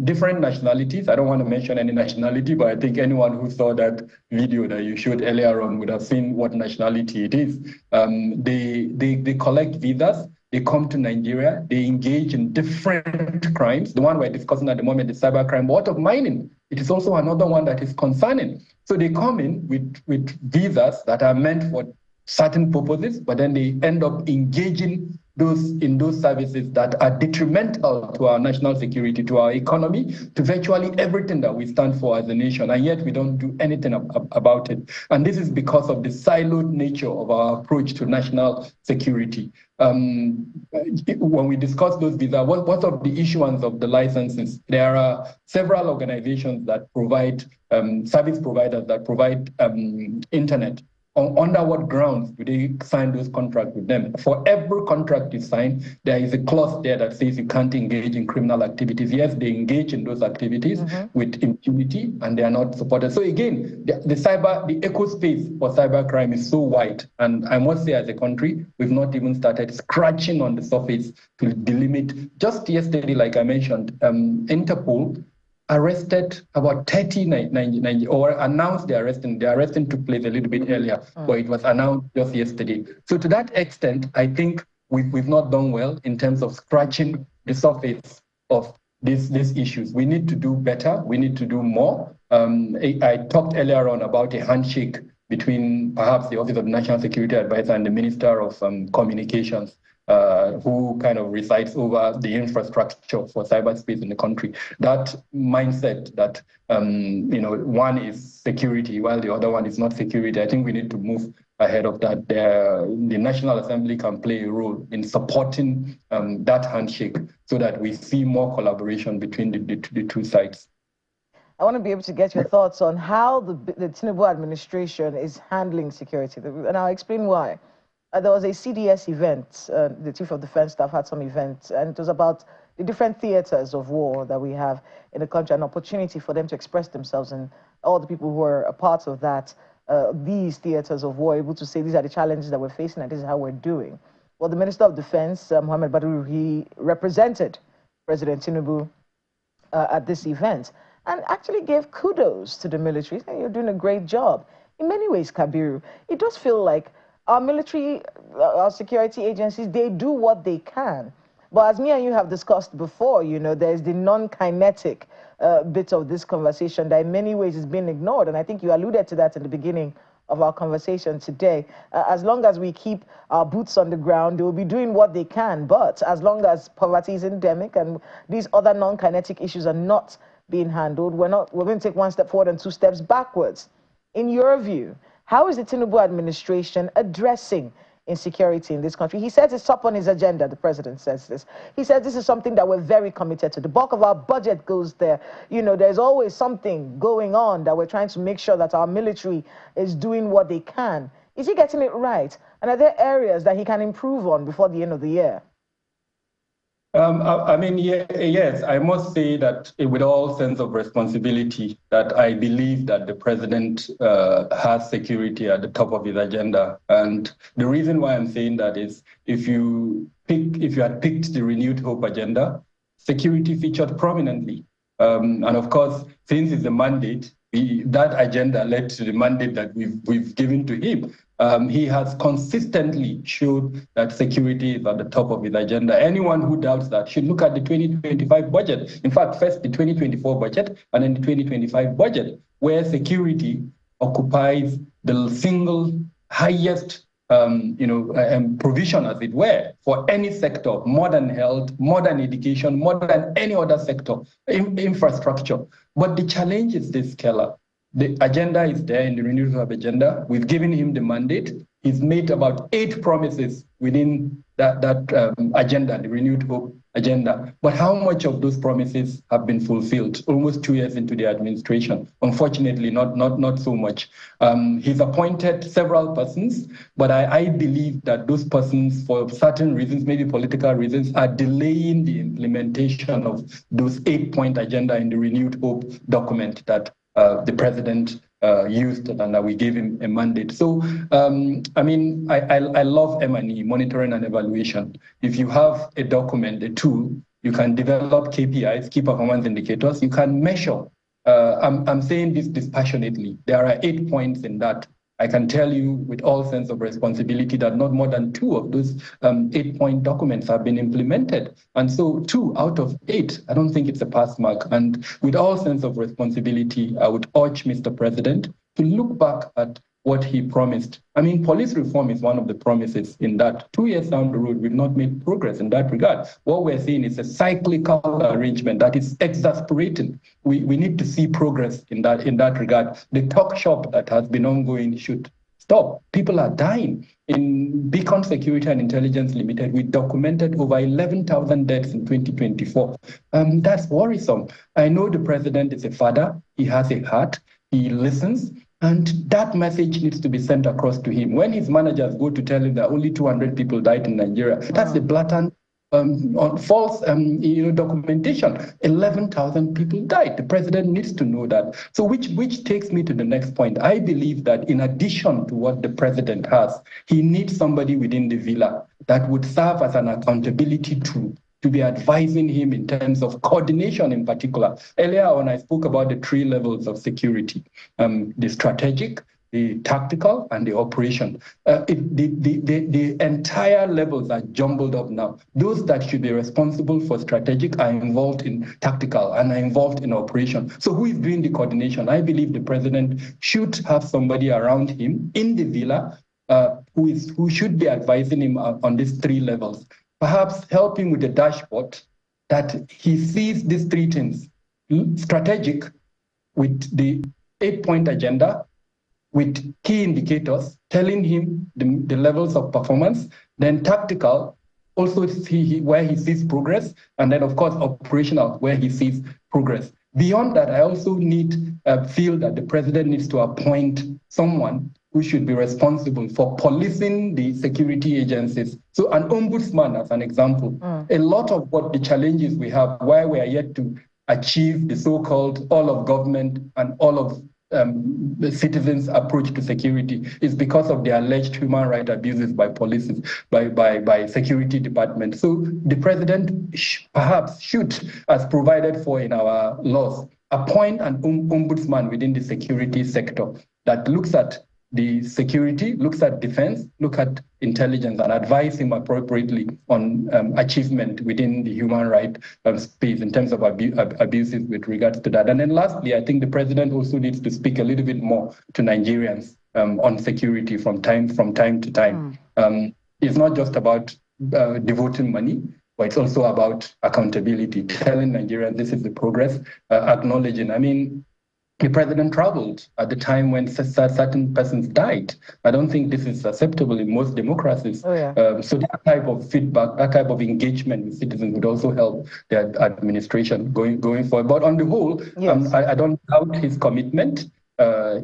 Different nationalities. I don't want to mention any nationality, but I think anyone who saw that video that you showed earlier on would have seen what nationality it is. They collect visas. They come to Nigeria. They engage in different crimes. The one we're discussing at the moment is cybercrime. But what of mining? It is also another one that is concerning. So they come in with visas that are meant for certain purposes, but then they end up engaging in those services that are detrimental to our national security, to our economy, to virtually everything that we stand for as a nation, and yet we don't do anything about it. And this is because of the siloed nature of our approach to national security. When we discuss those visas, what of the issuance of the licenses? There are several organizations that provide, service providers that provide internet. Under what grounds do they sign those contracts with them? For every contract you sign, there is a clause there that says you can't engage in criminal activities. Yes, they engage in those activities with impunity, and they are not supported. So again, the eco space for cybercrime is so wide. And I must say, as a country, we've not even started scratching on the surface to delimit. Just yesterday, like I mentioned, Interpol arrested about 30 or announced the arresting. The arresting took place a little bit earlier, but it was announced just yesterday. So to that extent, I think we've not done well in terms of scratching the surface of these issues. We need to do better. We need to do more. I talked earlier on about a handshake between perhaps the Office of National Security Advisor and the Minister of Communications, who kind of resides over the infrastructure for cyberspace in the country. That mindset that one is security while the other one is not security, I think we need to move ahead of that. The National Assembly can play a role in supporting that handshake so that we see more collaboration between the two sides. I want to be able to get your thoughts on how the Tinubu administration is handling security, and I'll explain why. There was a CDS event, the Chief of Defense Staff had some event, and it was about the different theaters of war that we have in the country, an opportunity for them to express themselves, and all the people who are a part of that, these theaters of war, able to say these are the challenges that we're facing and this is how we're doing. Well, the Minister of Defense, Mohammed Badru, he represented President Tinubu at this event and actually gave kudos to the military, saying you're doing a great job. In many ways, Kabiru, it does feel like our military, our security agencies, they do what they can. But as me and you have discussed before, there's the non-kinetic bit of this conversation that in many ways is being ignored. And I think you alluded to that in the beginning of our conversation today. As long as we keep our boots on the ground, they will be doing what they can. But as long as poverty is endemic and these other non-kinetic issues are not being handled, we're going to take one step forward and two steps backwards. In your view, How is the Tinubu administration addressing insecurity in this country? He says it's up on his agenda. The president says this. He says this is something that we're very committed to. The bulk of our budget goes there. You know, there's always something going on that we're trying to make sure that our military is doing what they can. Is he getting it right? And are there areas that he can improve on before the end of the year? I mean, yes, I must say that with all sense of responsibility, that I believe that the president has security at the top of his agenda. And the reason why I'm saying that is if you had picked the Renewed Hope agenda, security featured prominently. And of course, since it's a mandate, that agenda led to the mandate that we've given to him. He has consistently showed that security is at the top of his agenda. Anyone who doubts that should look at the 2025 budget. In fact, first the 2024 budget and then the 2025 budget, where security occupies the single highest provision, as it were, for any sector, more than health, more than education, more than any other sector, infrastructure. But the challenge is this, Keller. The agenda is there in the Renewed Hope agenda. We've given him the mandate. He's made about 8 promises within that agenda, the Renewed Hope agenda. But how much of those promises have been fulfilled? Almost 2 years into the administration. Unfortunately, not so much. He's appointed several persons, but I believe that those persons, for certain reasons, maybe political reasons, are delaying the implementation of those 8-point agenda in the Renewed Hope document that the president used and that we gave him a mandate. So, I mean, I love M&E, monitoring and evaluation. If you have a document, a tool, you can develop KPIs, key performance indicators, you can measure. I'm saying this dispassionately. There are 8 points in that. I can tell you with all sense of responsibility that not more than 2 of those 8-point documents have been implemented. And so 2 out of 8, I don't think it's a pass mark. And with all sense of responsibility, I would urge Mr. President to look back at what he promised. I mean, police reform is one of the promises in that 2 years down the road, we've not made progress in that regard. What we're seeing is a cyclical arrangement that is exasperating. We need to see progress in that regard. The talk shop that has been ongoing should stop. People are dying. In Beacon Security and Intelligence Limited, we documented over 11,000 deaths in 2024. That's worrisome. I know the president is a father. He has a heart. He listens. And that message needs to be sent across to him. When his managers go to tell him that only 200 people died in Nigeria, that's the blatant false documentation. 11,000 people died. The president needs to know that. So which takes me to the next point. I believe that in addition to what the president has, he needs somebody within the villa that would serve as an accountability tool to be advising him in terms of coordination in particular. Earlier when I spoke about the 3 levels of security, the strategic, the tactical, and the operation. The entire levels are jumbled up now. Those that should be responsible for strategic are involved in tactical and are involved in operation. So who is doing the coordination? I believe the president should have somebody around him in the villa who should be advising him on these 3 levels. Perhaps help him with the dashboard that he sees these 3 things: strategic with the 8-point agenda, with key indicators telling him the levels of performance, then tactical, also where he sees progress, and then of course operational, where he sees progress. Beyond that, I also feel that the president needs to appoint someone who should be responsible for policing the security agencies. So an ombudsman, as an example, a lot of what the challenges we have, why we are yet to achieve the so-called all of government and all of the citizens' approach to security is because of the alleged human rights abuses by police, by security departments. So the president perhaps should, as provided for in our laws, appoint an ombudsman within the security sector that looks at the security, looks at defense, look at intelligence, and advise him appropriately on achievement within the human right space in terms of abuses with regards to that. And then lastly, I think the president also needs to speak a little bit more to Nigerians on security from time to time. It's not just about devoting money, but it's also about accountability, telling Nigerians this is the progress, acknowledging. I mean, the president traveled at the time when certain persons died. I don't think this is acceptable in most democracies. Oh, yeah. So that type of feedback, that type of engagement with citizens would also help the administration going forward. But on the whole, Yes. I don't doubt his commitment.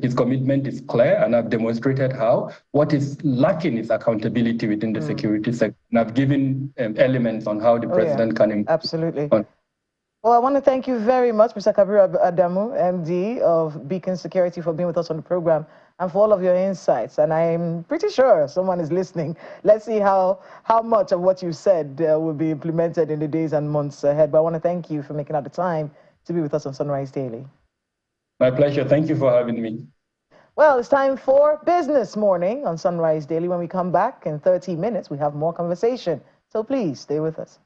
His commitment is clear, and I've demonstrated how. What is lacking is accountability within the security sector. And I've given elements on how the president can improve. Absolutely. Well, I want to thank you very much, Mr. Kabiru Adamu, MD of Beacon Security, for being with us on the program and for all of your insights. And I'm pretty sure someone is listening. Let's see how much of what you said will be implemented in the days and months ahead. But I want to thank you for making out the time to be with us on Sunrise Daily. My pleasure. Thank you for having me. Well, it's time for Business Morning on Sunrise Daily. When we come back in 30 minutes, we have more conversation. So please stay with us.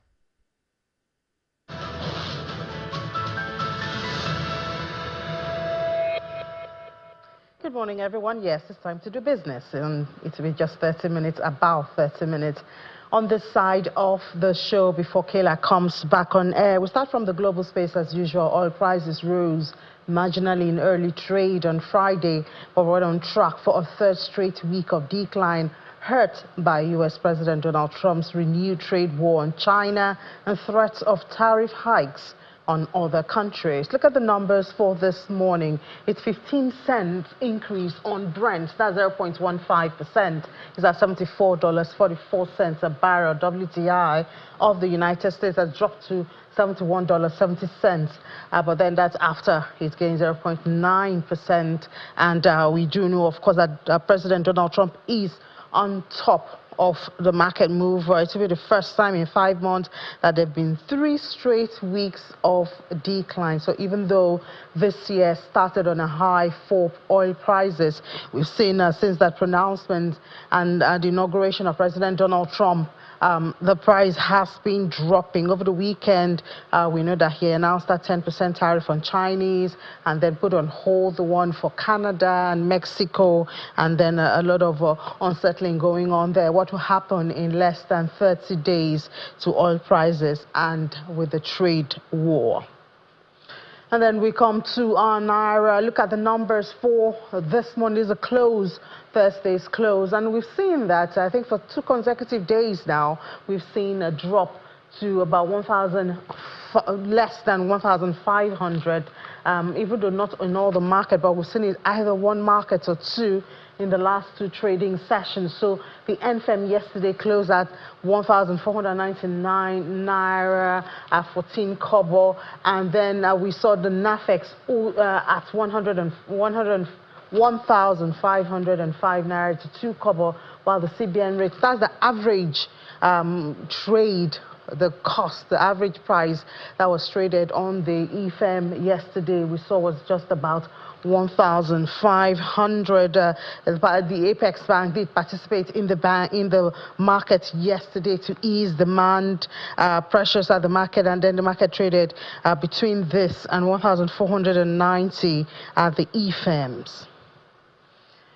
Good morning, everyone. Yes, it's time to do business, and it will be just 30 minutes, about 30 minutes on this side of the show before Kayla comes back on air. We start from the global space as usual. Oil prices rose marginally in early trade on Friday, but we're on track for a third straight week of decline, hurt by U.S. President Donald Trump's renewed trade war on China and threats of tariff hikes on other countries. Look at the numbers for this morning. It's 15 cents increase on Brent. That's 0.15%. It's at $74.44 a barrel. WTI of the United States has dropped to $71.70. But then that's after it gained 0.9%. And we do know, of course, that President Donald Trump is on top of the market move. It will be the first time in 5 months that there have been 3 straight weeks of decline. So even though this year started on a high for oil prices, we've seen since that pronouncement and the inauguration of President Donald Trump, the price has been dropping. Over the weekend, we know that he announced that 10% tariff on Chinese and then put on hold the one for Canada and Mexico, and then a lot of unsettling going on there. What will happen in less than 30 days to oil prices and with the trade war? And then we come to our Naira. Look at the numbers for this Monday's close, Thursday's close. And we've seen that, I think, for 2 consecutive days now, we've seen a drop to about 1,000, less than 1,500, even though not in all the market, but we've seen it either one market or two in the last 2 trading sessions. So the NFM yesterday closed at 1,499 Naira at 14 kobo, and then we saw the NAFEX at 1,505 Naira to 2 kobo, while the CBN rate, that's the average trade, the cost, the average price that was traded on the EFM yesterday, we saw was just about 1,500. The Apex Bank did participate in the market yesterday to ease demand pressures at the market, and then the market traded between this and 1,490 at the EFMs.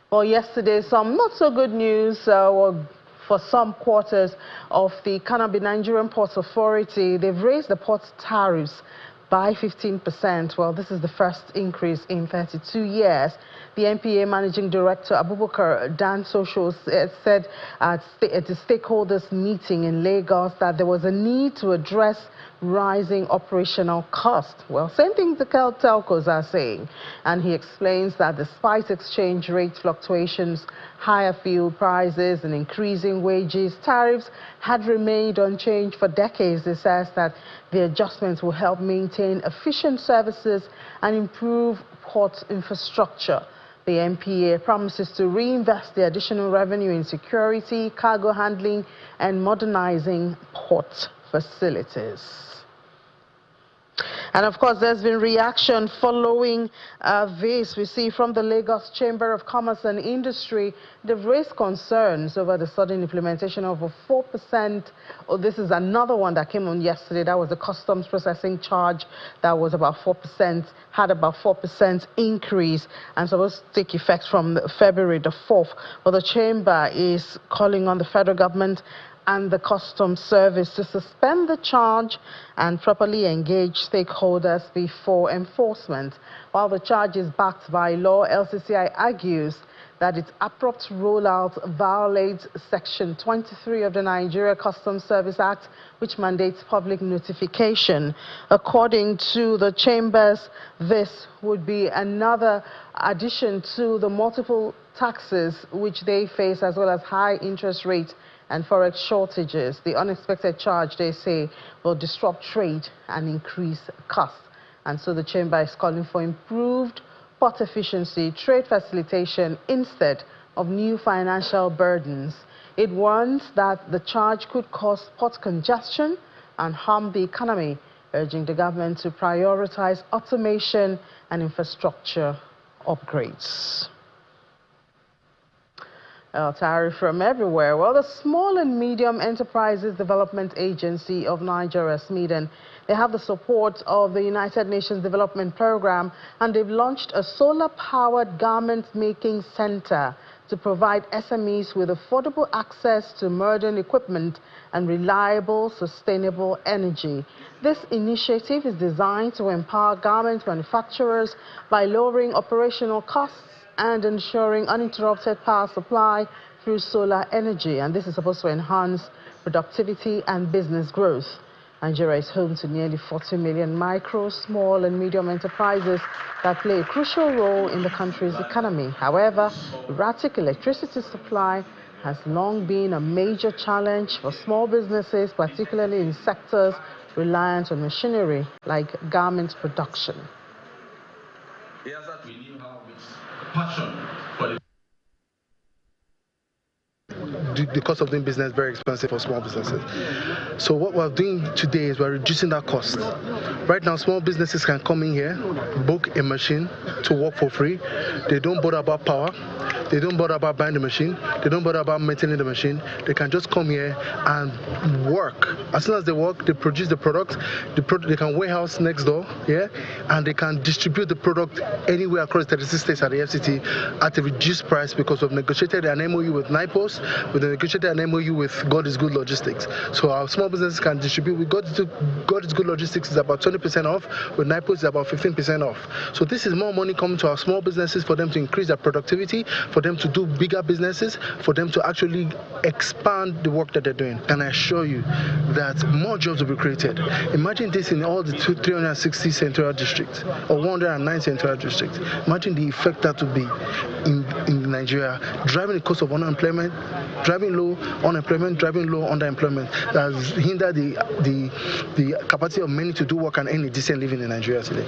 Well, yesterday, some not so good news for some quarters of the Cannabis Nigerian Ports Authority. They've raised the port's tariffs by 15%. Well, this is the first increase in 32 years. The NPA Managing Director Abubakar Dan Social said at the stakeholders meeting in Lagos that there was a need to address rising operational costs. Well, same thing the telcos are saying. And he explains that despite exchange rate fluctuations, higher fuel prices and increasing wages, tariffs had remained unchanged for decades. He says that the adjustments will help maintain efficient services and improve port infrastructure. The NPA promises to reinvest the additional revenue in security, cargo handling, and modernizing port facilities. And of course, there's been reaction following this. We see from the Lagos Chamber of Commerce and Industry, they've raised concerns over the sudden implementation of a 4%. Oh, this is another one that came on yesterday. That was the customs processing charge that was about 4%, had about 4% increase, and supposed to take effect from February the 4th. Well, the chamber is calling on the federal government and the Customs Service to suspend the charge and properly engage stakeholders before enforcement. While the charge is backed by law, LCCI argues that its abrupt rollout violates Section 23 of the Nigeria Customs Service Act, which mandates public notification. According to the chambers, this would be another addition to the multiple taxes which they face, as well as high interest rates and forex shortages. The unexpected charge, they say, will disrupt trade and increase costs. And so the chamber is calling for improved port efficiency, trade facilitation instead of new financial burdens. It warns that the charge could cause port congestion and harm the economy, urging the government to prioritize automation and infrastructure upgrades. Tariff from everywhere. Well, the Small and Medium Enterprises Development Agency of Nigeria, SMEDEN, they have the support of the United Nations Development Program, and they've launched a solar-powered garment-making center to provide SMEs with affordable access to modern equipment and reliable, sustainable energy. This initiative is designed to empower garment manufacturers by lowering operational costs and ensuring uninterrupted power supply through solar energy. And this is supposed to enhance productivity and business growth. Nigeria is home to nearly 40 million micro, small and medium enterprises that play a crucial role in the country's economy. However, erratic electricity supply has long been a major challenge for small businesses, particularly in sectors reliant on machinery like garment production. Yes, that we knew how much passion for the cost of doing business very expensive for small businesses. So what we're doing today is we're reducing that cost. Right now, small businesses can come in here, book a machine to work for free. They don't bother about power. They don't bother about buying the machine. They don't bother about maintaining the machine. They can just come here and work. As soon as they work, they produce the product. They can warehouse next door, yeah, and they can distribute the product anywhere across 36 states at the FCT at a reduced price, because we've negotiated an MOU with NIPOS, we've negotiated an MOU with God is Good Logistics. So our small businesses can distribute. With God is Good Logistics is about 20% off. With NIPOS is about 15% off. So this is more money coming to our small businesses for them to increase their productivity, for them to do bigger businesses, for them to actually expand the work that they're doing. And I assure you that more jobs will be created. Imagine this in all the 360 central districts or 109 central districts. Imagine the effect that would be in Nigeria, driving the cost of unemployment, driving low unemployment, driving low underemployment. That has hindered the capacity of many to do work and earn a decent living in Nigeria today.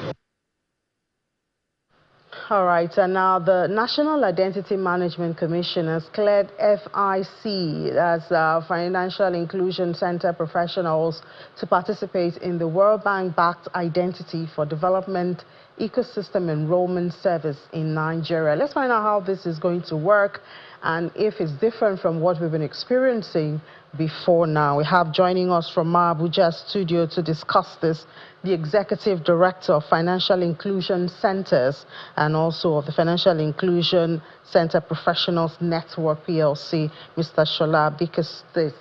All right, and now the National Identity Management Commission has cleared FIC, that's Financial Inclusion Center professionals, to participate in the World Bank-backed Identity for Development Ecosystem Enrollment Service in Nigeria. Let's find out how this is going to work and if it's different from what we've been experiencing before now. We have joining us from our Abuja studio to discuss this the Executive Director of Financial Inclusion Centers and also of the Financial Inclusion Center Professionals Network PLC, Mr. Shola Bickersteth.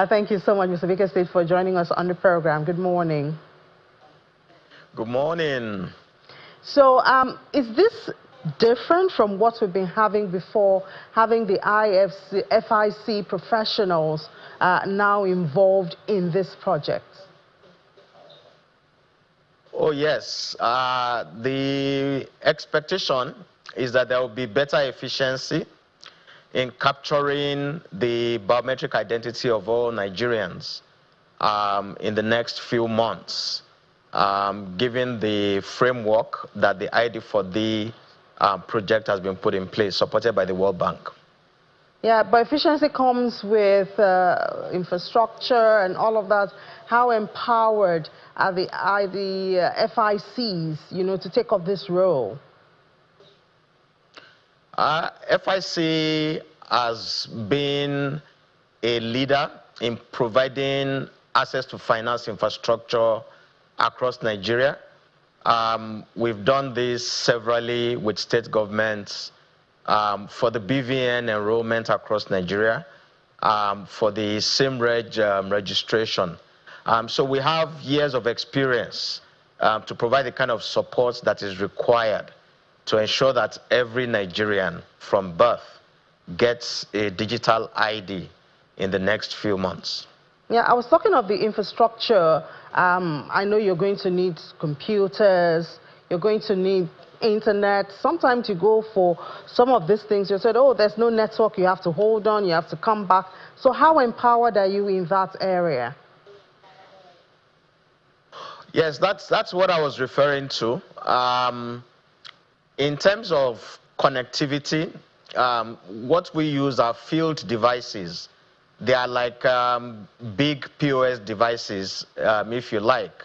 Thank you so much, Mr. Bickersteth, for joining us on the program. Good morning. Good morning. So is this different from what we've been having before, having the FIC professionals now involved in this project? Oh, yes. The expectation is that there will be better efficiency in capturing the biometric identity of all Nigerians in the next few months, given the framework that the ID4D project has been put in place, supported by the World Bank. Yeah, but efficiency comes with infrastructure and all of that. How empowered are the FICs, to take up this role? FIC has been a leader in providing access to finance infrastructure across Nigeria. We've done this severally with state governments for the BVN enrollment across Nigeria. for the SIM-Reg registration. So we have years of experience to provide the kind of support that is required to ensure that every Nigerian from birth gets a digital ID in the next few months. Yeah, I was talking of the infrastructure. I know you're going to need computers, you're going to need internet. Sometimes you go for some of these things, you said, oh, there's no network, you have to hold on, you have to come back. So how empowered are you in that area? Yes, that's what I was referring to. In terms of connectivity, what we use are field devices. They are like big POS devices, if you like,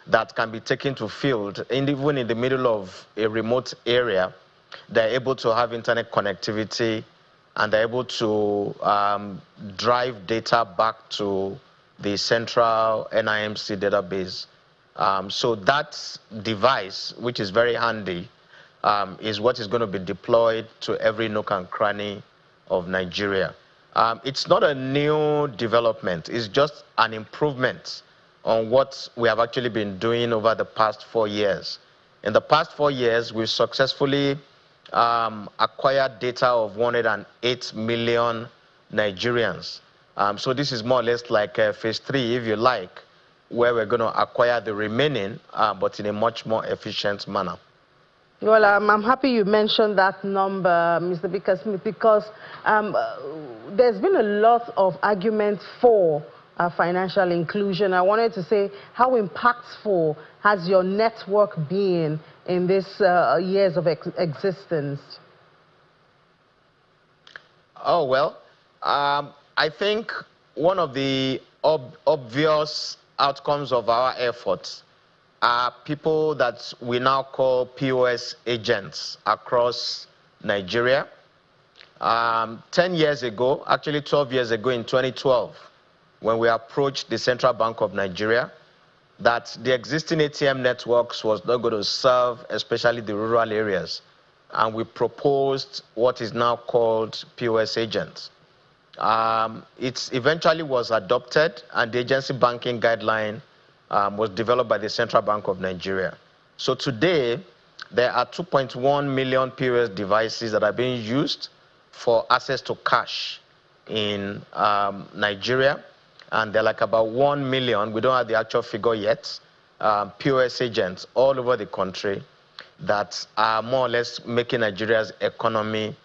that can be taken to field. And even in the middle of a remote area, they're able to have internet connectivity, and they're able to drive data back to the central NIMC database. So that device, which is very handy, is what is going to be deployed to every nook and cranny of Nigeria. It's not a new development. It's just an improvement on what we have actually been doing over the past 4 years. In the past 4 years, we've successfully acquired data of 108 million Nigerians. So this is more or less like phase 3, if you like, where we're going to acquire the remaining, but in a much more efficient manner. Well, I'm happy you mentioned that number, Mr. Bickersmith, because there's been a lot of argument for financial inclusion. I wanted to say, how impactful has your network been in these years of existence? Oh, well, I think one of the obvious outcomes of our efforts are people that we now call POS agents across Nigeria. 10 years ago, actually 12 years ago in 2012, when we approached the Central Bank of Nigeria, that the existing ATM networks was not going to serve, especially the rural areas. And we proposed what is now called POS agents. It eventually was adopted, and the agency banking guideline was developed by the Central Bank of Nigeria. So today, there are 2.1 million POS devices that are being used for access to cash in Nigeria. And there are like about 1 million, we don't have the actual figure yet, POS agents all over the country that are more or less making Nigeria's economy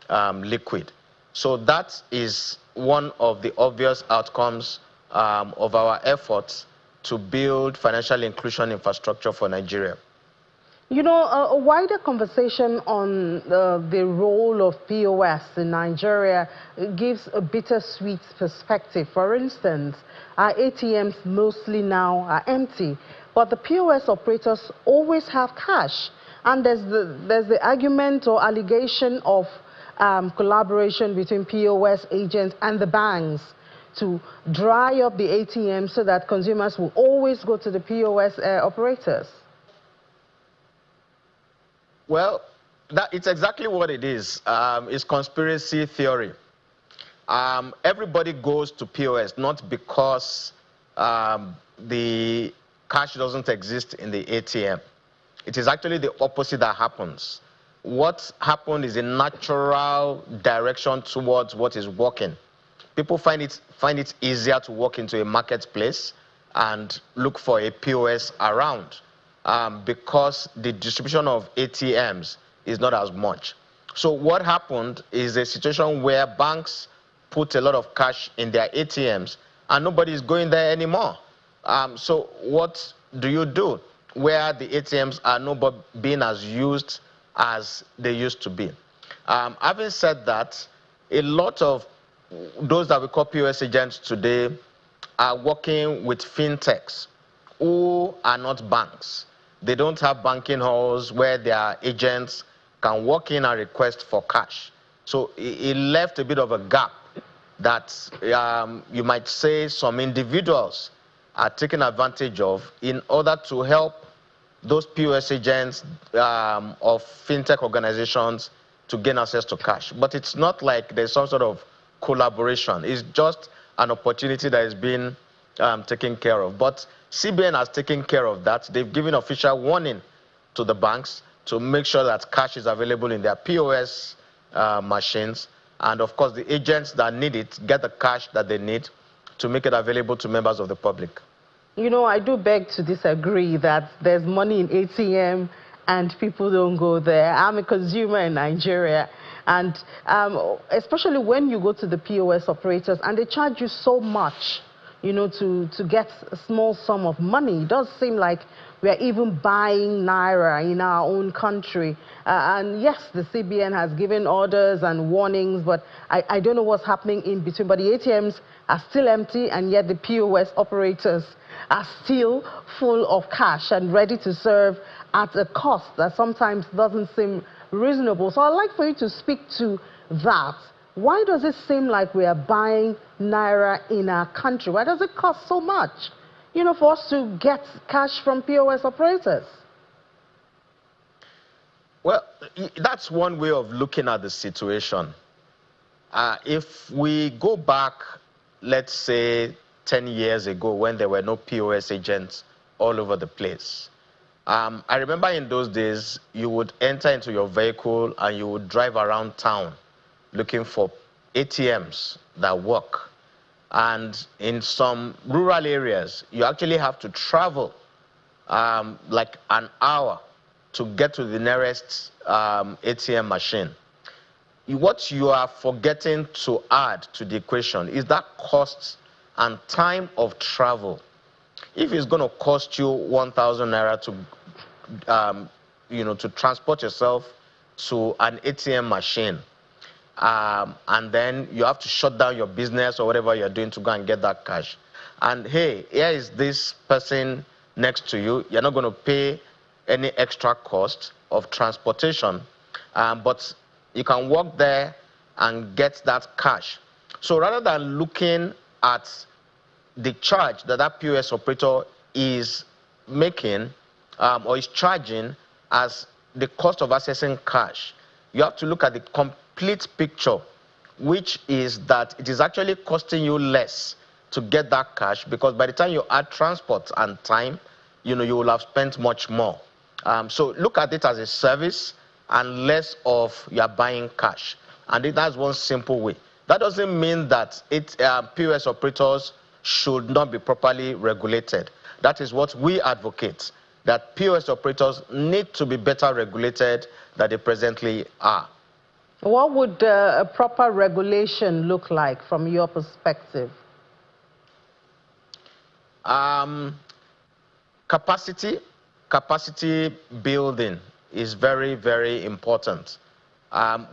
liquid. So that is one of the obvious outcomes of our efforts to build financial inclusion infrastructure for Nigeria. You know, a wider conversation on the role of POS in Nigeria gives a bittersweet perspective. For instance, our ATMs mostly now are empty, but the POS operators always have cash. And there's the argument or allegation of collaboration between POS agents and the banks to dry up the ATM so that consumers will always go to the POS operators. Well, it's exactly what it is. It's conspiracy theory. Everybody goes to POS not because the cash doesn't exist in the ATM. It is actually the opposite that happens. What happened is a natural direction towards what is working. People find it easier to walk into a marketplace and look for a POS around because the distribution of ATMs is not as much. So what happened is a situation where banks put a lot of cash in their ATMs and nobody is going there anymore. So what do you do where the ATMs are not being as used as they used to be? Having said that, a lot of those that we call POS agents today are working with fintechs who are not banks. They don't have banking halls where their agents can walk in and request for cash. So it left a bit of a gap that you might say some individuals are taking advantage of in order to help those POS agents of fintech organizations to gain access to cash. But it's not like there's some sort of collaboration. It's just an opportunity that is being taken care of. But CBN has taken care of that. They've given official warning to the banks to make sure that cash is available in their POS machines. And of course, the agents that need it get the cash that they need to make it available to members of the public. You know, I do beg to disagree that there's money in ATM and people don't go there. I'm a consumer in Nigeria, and especially when you go to the POS operators and they charge you so much, you know, to get a small sum of money. It does seem like we're even buying naira in our own country. And yes, the CBN has given orders and warnings, but I don't know what's happening in between. But the ATMs are still empty, and yet the POS operators are still full of cash and ready to serve at a cost that sometimes doesn't seem reasonable. So I'd like for you to speak to that. Why does it seem like we are buying naira in our country? Why does it cost so much, you know, for us to get cash from POS operators? Well, that's one way of looking at the situation. If we go back, let's say 10 years ago, when there were no POS agents all over the place, I remember in those days, you would enter into your vehicle and you would drive around town looking for ATMs that work. And in some rural areas, you actually have to travel like an hour to get to the nearest ATM machine. What you are forgetting to add to the equation is that cost and time of travel. If it's going to cost you 1,000 naira to, to transport yourself to an ATM machine, and then you have to shut down your business or whatever you're doing to go and get that cash. And hey, here is this person next to you. You're not going to pay any extra cost of transportation, but you can walk there and get that cash. So rather than looking at the charge that that POS operator is making or is charging as the cost of accessing cash, you have to look at the complete picture, which is that it is actually costing you less to get that cash, because by the time you add transport and time, you will have spent much more. So look at it as a service and less of you're buying cash. And that's one simple way. That doesn't mean that POS operators should not be properly regulated. That is what we advocate, that POS operators need to be better regulated than they presently are. What would a proper regulation look like from your perspective? Capacity building is very, very important.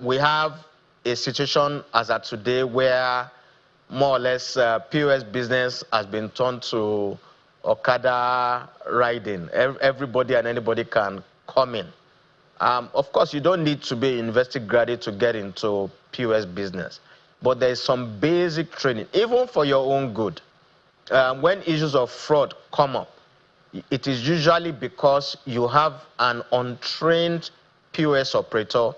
We have a situation as at today where more or less POS business has been turned to Okada riding. Everybody and anybody can come in. Of course, you don't need to be a university graduate to get into POS business, but there's some basic training, even for your own good. When issues of fraud come up, it is usually because you have an untrained POS operator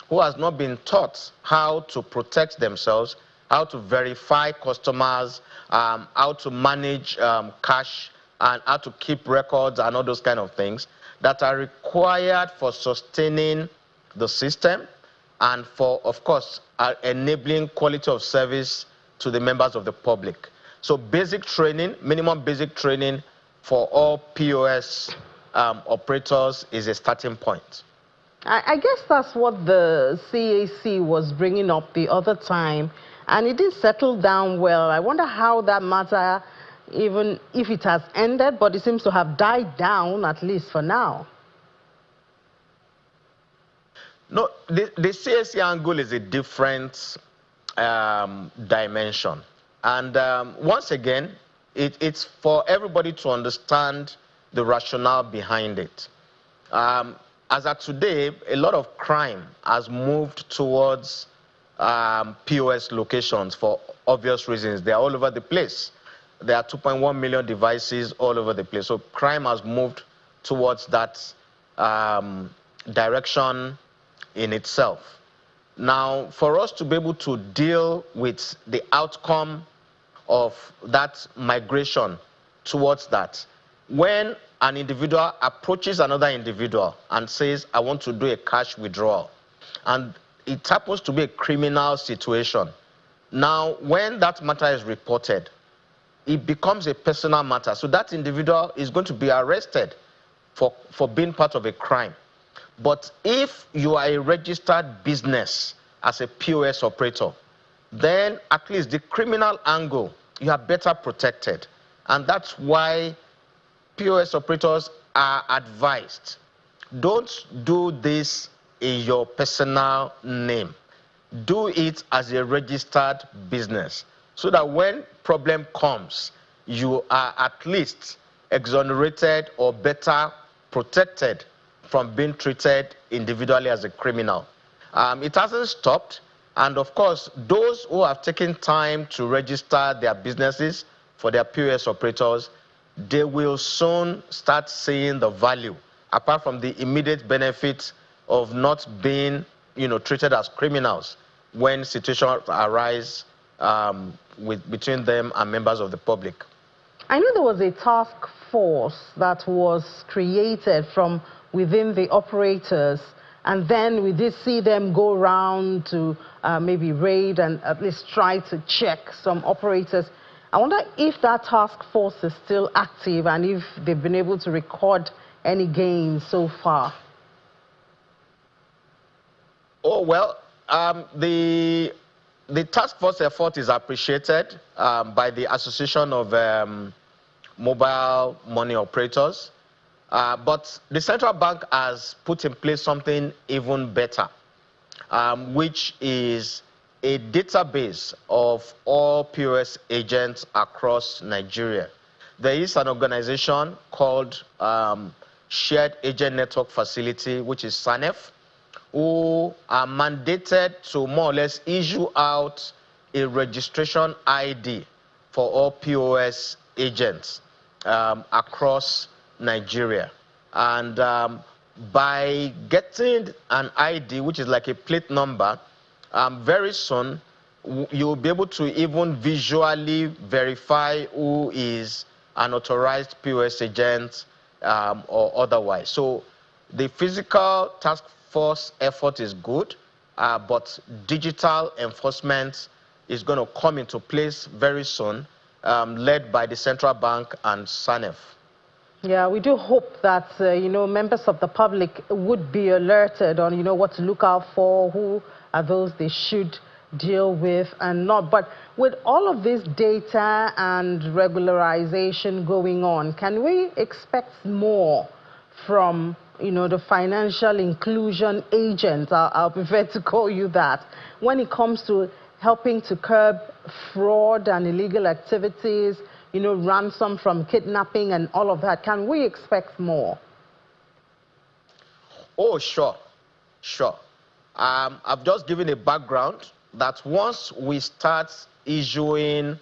who has not been taught how to protect themselves, how to verify customers, how to manage cash, and how to keep records and all those kind of things that are required for sustaining the system and for, of course, enabling quality of service to the members of the public. So basic training, minimum basic training for all POS operators is a starting point. I guess that's what the CAC was bringing up the other time, and it did settle down well. I wonder how that matter, even if it has ended, but it seems to have died down, at least for now. No, the CAC angle is a different dimension. And once again, it's for everybody to understand the rationale behind it. As of today, a lot of crime has moved towards POS locations for obvious reasons. They are all over the place. There are 2.1 million devices all over the place. So crime has moved towards that direction in itself. Now, for us to be able to deal with the outcome of that migration towards that, when an individual approaches another individual and says, I want to do a cash withdrawal, and it happens to be a criminal situation, now when that matter is reported, it becomes a personal matter. So that individual is going to be arrested for being part of a crime. But if you are a registered business as a POS operator, then at least the criminal angle, you are better protected. And that's why POS operators are advised, don't do this in your personal name. Do it as a registered business, so that when problem comes, you are at least exonerated or better protected from being treated individually as a criminal. It hasn't stopped, and of course, those who have taken time to register their businesses for their POS operators, they will soon start seeing the value, apart from the immediate benefit of not being, treated as criminals when situations arise between them and members of the public. I know there was a task force that was created from within the operators, and then we did see them go around to maybe raid and at least try to check some operators. I wonder if that task force is still active and if they've been able to record any gains so far. Oh, well, the task force effort is appreciated by the Association of Mobile Money Operators, but the central bank has put in place something even better, which is a database of all POS agents across Nigeria. There is an organization called Shared Agent Network Facility, which is SANEF, who are mandated to more or less issue out a registration ID for all POS agents across Nigeria. And by getting an ID, which is like a plate number, very soon you'll be able to even visually verify who is an authorized POS agent or otherwise. So the physical task force effort is good, but digital enforcement is going to come into place very soon, led by the central bank and SANEF. Yeah, we do hope that, members of the public would be alerted on, what to look out for, who are those they should deal with and not. But with all of this data and regularization going on, can we expect more from, the financial inclusion agent? I'll prefer to call you that, when it comes to helping to curb fraud and illegal activities, ransom from kidnapping and all of that? Can we expect more? Oh, sure. I've just given a background that once we start issuing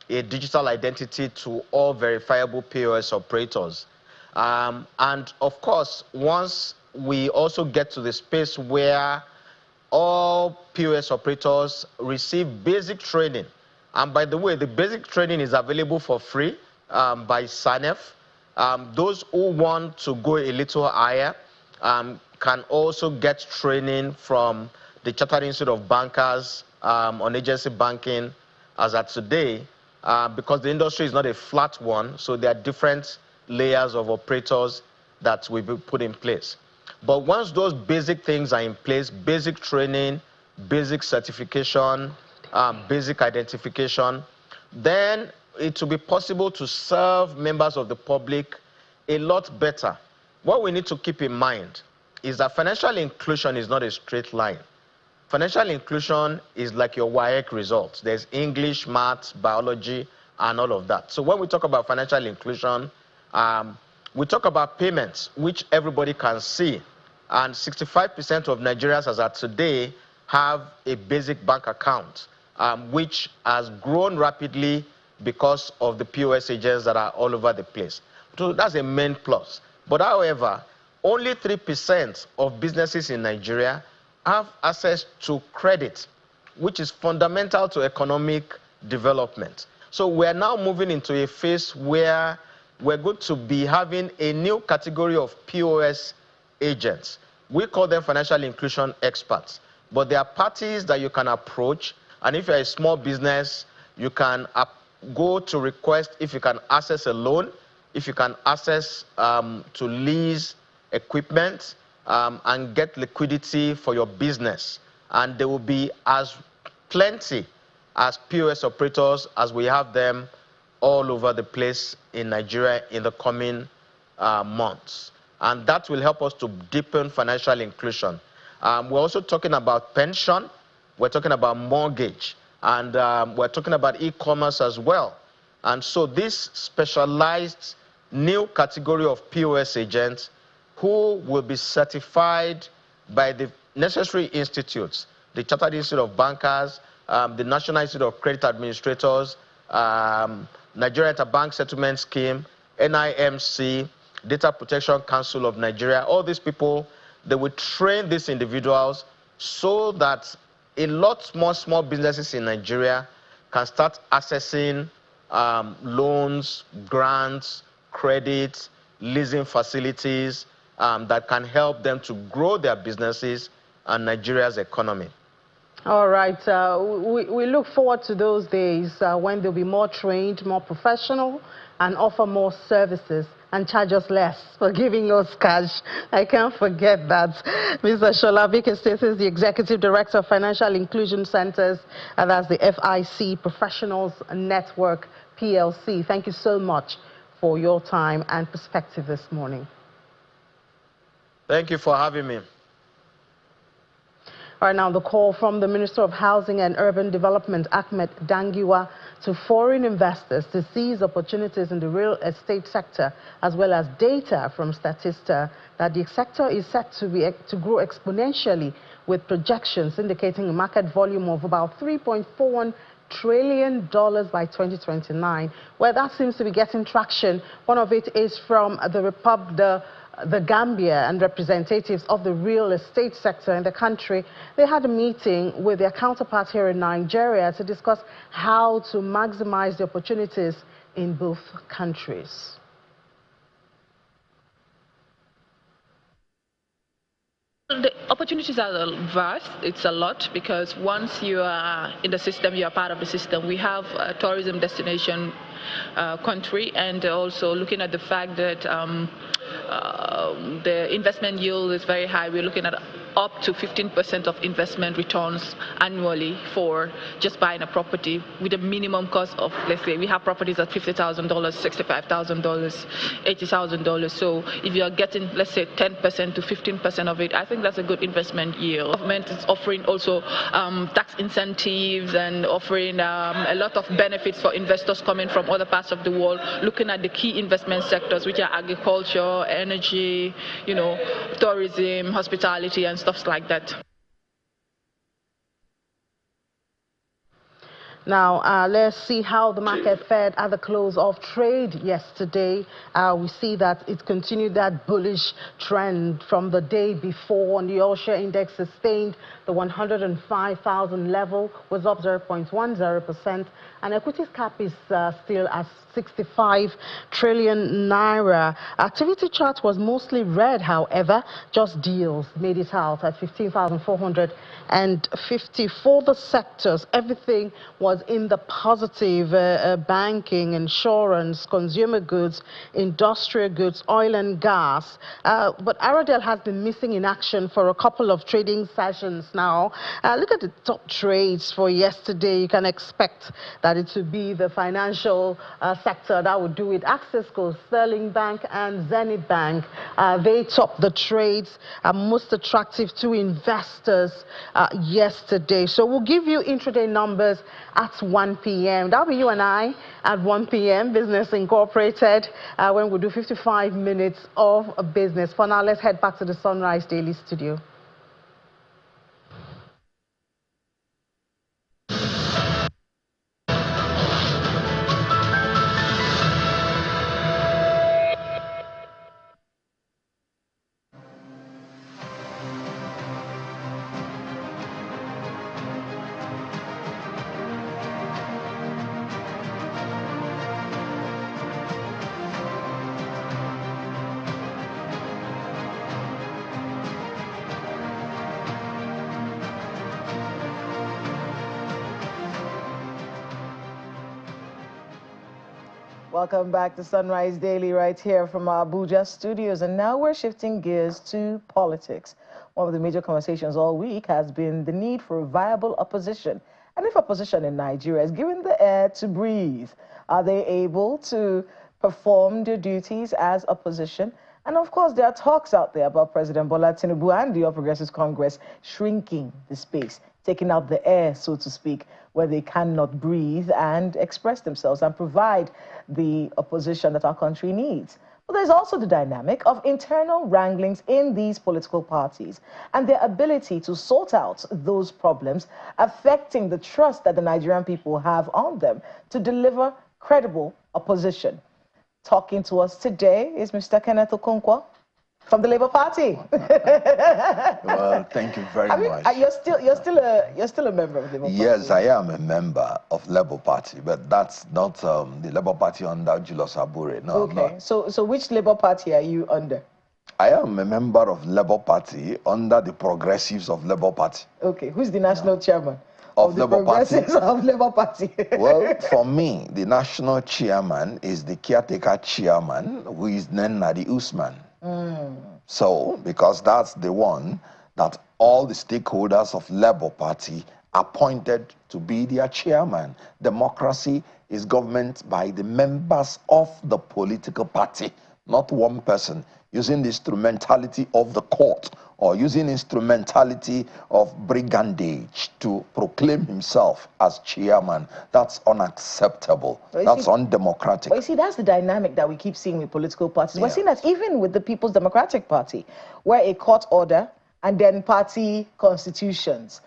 a digital identity to all verifiable POS operators, and of course, once we also get to the space where all POS operators receive basic training, and by the way, the basic training is available for free by SANEF. Those who want to go a little higher can also get training from the Chartered Institute of Bankers on agency banking as at today, because the industry is not a flat one, so there are different layers of operators that will be put in place. But once those basic things are in place, basic training, basic certification, basic identification, then it will be possible to serve members of the public a lot better. What we need to keep in mind is that financial inclusion is not a straight line. Financial inclusion is like your WAEC results. There's English, maths, biology, and all of that. So when we talk about financial inclusion, we talk about payments, which everybody can see. And 65% of Nigerians as of today have a basic bank account, which has grown rapidly because of the POS agents that are all over the place. So that's a main plus. But however, only 3% of businesses in Nigeria have access to credit, which is fundamental to economic development. So we're now moving into a phase where we're going to be having a new category of POS agents. We call them financial inclusion experts, but there are parties that you can approach, and if you're a small business, you can go to request if you can access a loan, if you can access to lease equipment, and get liquidity for your business. And there will be as plenty as POS operators as we have them all over the place in Nigeria in the coming months. And that will help us to deepen financial inclusion. We're also talking about pension, we're talking about mortgage, and we're talking about e-commerce as well. And so this specialized new category of POS agents who will be certified by the necessary institutes, the Chartered Institute of Bankers, the National Institute of Credit Administrators, Nigeria Interbank Settlement Scheme, NIMC, Data Protection Council of Nigeria. All these people, they will train these individuals so that a lot more small businesses in Nigeria can start accessing loans, grants, credit, leasing facilities that can help them to grow their businesses and Nigeria's economy. All right. We look forward to those days when they'll be more trained, more professional, and offer more services and charge us less for giving us cash. I can't forget that. Mr. Shola Vikesith is the Executive Director of Financial Inclusion Centers, and that's the FIC Professionals Network PLC. Thank you so much for your time and perspective this morning. Thank you for having me. All right, now the call from the Minister of Housing and Urban Development, Ahmed Dangiwa, to foreign investors to seize opportunities in the real estate sector, as well as data from Statista that the sector is set to grow exponentially, with projections indicating a market volume of about $3.41 trillion by 2029. Well, that seems to be getting traction. One of it is from the Gambia and representatives of the real estate sector in the country. They had a meeting with their counterparts here in Nigeria to discuss how to maximize the opportunities in both countries. The opportunities are vast. It's a lot because once you are in the system, you are part of the system. We have a tourism destination country, and also looking at the fact that the investment yield is very high. We're looking at up to 15% of investment returns annually for just buying a property with a minimum cost of, let's say, we have properties at $50,000, $65,000, $80,000. So if you're getting, let's say, 10% to 15% of it, I think that's a good investment yield. Government is offering also tax incentives and offering a lot of benefits for investors coming from other parts of the world, looking at the key investment sectors, which are agriculture, energy, tourism, hospitality, and stuff like that. Now, let's see how the market fared at the close of trade yesterday. We see that it continued that bullish trend from the day before, and the all-share index sustained the 105,000 level, was up 0.10%, and equities cap is still at 65 trillion naira. Activity chart was mostly red, however. Just deals made it out at 15,450. For the sectors, everything was in the positive. Banking, insurance, consumer goods, industrial goods, oil and gas. But Aradel has been missing in action for a couple of trading sessions now. Look at the top trades for yesterday. You can expect that it would be the financial sector that would do it. Access Coast, Sterling Bank and Zenith Bank, they topped the trades, most attractive to investors yesterday. So we'll give you intraday numbers at 1 p.m. That'll be you and I at 1 p.m. Business Incorporated, when we do 55 minutes of business. For now, let's head back to the Sunrise Daily studio. Welcome back to Sunrise Daily right here from our Abuja studios. And now we're shifting gears to politics. One of the major conversations all week has been the need for a viable opposition. And if opposition in Nigeria is given the air to breathe, are they able to perform their duties as opposition? And of course, there are talks out there about President Bola Tinubu and the All Progressives Congress shrinking the space, taking out the air, so to speak, where they cannot breathe and express themselves and provide the opposition that our country needs. But there's also the dynamic of internal wranglings in these political parties and their ability to sort out those problems affecting the trust that the Nigerian people have on them to deliver credible opposition. Talking to us today is Mr. Kenneth Okonkwo from the Labour Party. Well, thank you very much. You're still a member of the Labour Party. Yes, I am a member of Labour Party, but that's not the Labour Party under Julius Abure. No, okay. So which Labour Party are you under? I am a member of Labour Party under the Progressives of Labour Party. Okay. Who's the national chairman of the Labour Party? Progressives of Labour Party. Well, for me, the national chairman is the caretaker chairman, who is Nadi Usman. So, because that's the one that all the stakeholders of Labour Party appointed to be their chairman. Democracy is government by the members of the political party, not one person using the instrumentality of the court or using instrumentality of brigandage to proclaim himself as chairman. That's unacceptable. That's undemocratic. But you see, that's the dynamic that we keep seeing with political parties. Yeah. We're seeing that even with the People's Democratic Party, where a court order and then party constitutions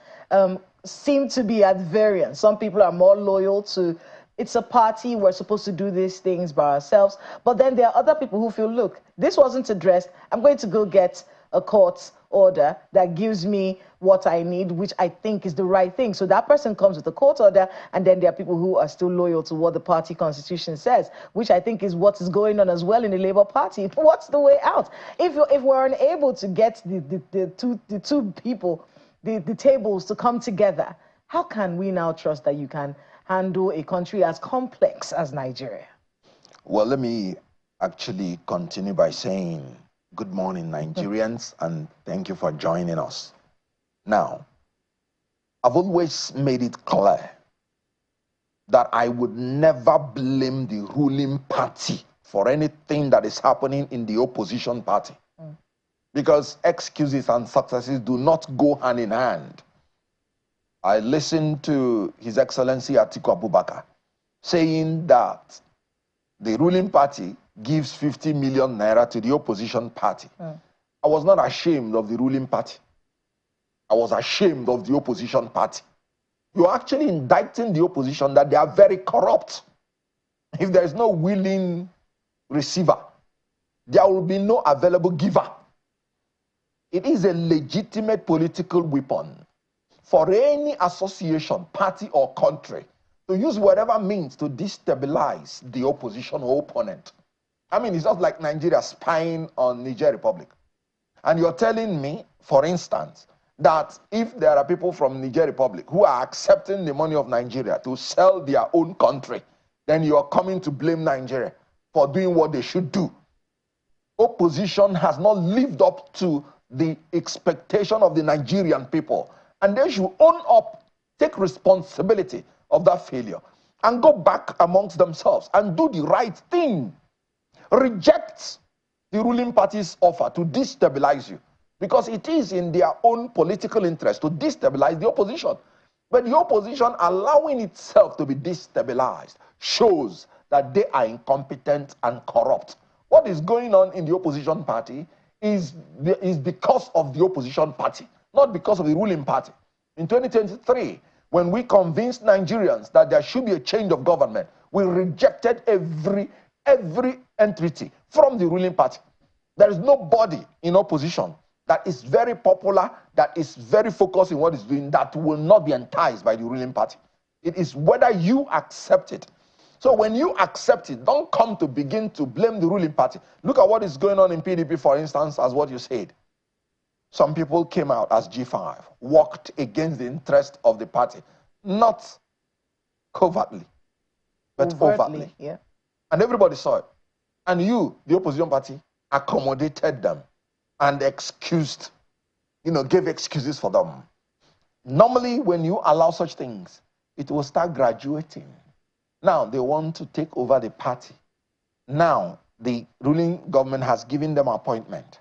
seem to be at variance. Some people are more loyal to, it's a party, we're supposed to do these things by ourselves. But then there are other people who feel, look, this wasn't addressed, I'm going to go get a court order that gives me what I need, which I think is the right thing. So that person comes with a court order, and then there are people who are still loyal to what the party constitution says, which I think is what is going on as well in the Labour Party. What's the way out? If we're unable to get the two people, the tables to come together, how can we now trust that you can handle a country as complex as Nigeria? Well, let me actually continue by saying good morning, Nigerians, and thank you for joining us. Now, I've always made it clear that I would never blame the ruling party for anything that is happening in the opposition party. Because excuses and successes do not go hand in hand. I listened to His Excellency Atiku Abubakar saying that the ruling party gives 50 million naira to the opposition party. I was not ashamed of the ruling party. I was ashamed of the opposition party. You're actually indicting the opposition that they are very corrupt. If there is no willing receiver, there will be no available giver. It is a legitimate political weapon for any association, party, or country to use whatever means to destabilize the opposition or opponent. I mean, it's just like Nigeria spying on Niger Republic. And you're telling me, for instance, that if there are people from Niger Republic who are accepting the money of Nigeria to sell their own country, then you are coming to blame Nigeria for doing what they should do. Opposition has not lived up to the expectation of the Nigerian people. And they should own up, take responsibility of that failure, and go back amongst themselves and do the right thing. Reject the ruling party's offer to destabilize you, because it is in their own political interest to destabilize the opposition. But the opposition allowing itself to be destabilized shows that they are incompetent and corrupt. What is going on in the opposition party is because of the opposition party, not because of the ruling party. In 2023, when we convinced Nigerians that there should be a change of government, we rejected every entity from the ruling party. There is nobody in opposition that is very popular, that is very focused in what it's doing, that will not be enticed by the ruling party. It is whether you accept it. So when you accept it, don't come to begin to blame the ruling party. Look at what is going on in PDP, for instance, as what you said. Some people came out as G5, worked against the interest of the party, not covertly, but overtly. Yeah. And everybody saw it. And you, the opposition party, accommodated them and excused, gave excuses for them. Normally, when you allow such things, it will start graduating. Now, they want to take over the party. Now, the ruling government has given them appointment.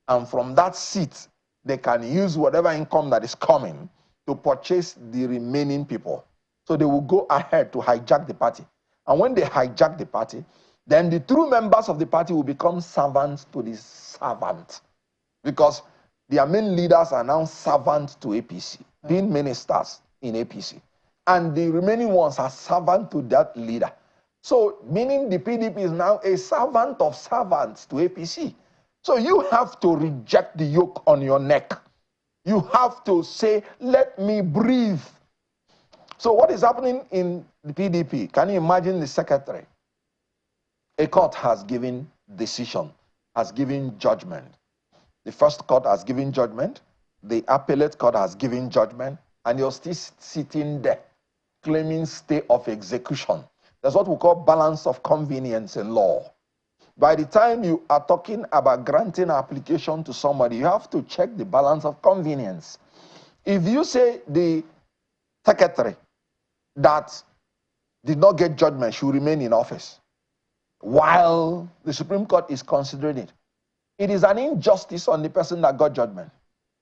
And from that seat, they can use whatever income that is coming to purchase the remaining people. So they will go ahead to hijack the party. And when they hijack the party, then the true members of the party will become servants to the servant. Because their main leaders are now servants to APC, being ministers in APC. And the remaining ones are servants to that leader. So, meaning the PDP is now a servant of servants to APC. So you have to reject the yoke on your neck. You have to say, let me breathe. So what is happening in the PDP? Can you imagine the secretary? A court has given decision, has given judgment. The first court has given judgment. The appellate court has given judgment. And you're still sitting there claiming stay of execution. That's what we call balance of convenience in law. By the time you are talking about granting an application to somebody, you have to check the balance of convenience. If you say the secretary that did not get judgment should remain in office while the Supreme Court is considering it, it is an injustice on the person that got judgment.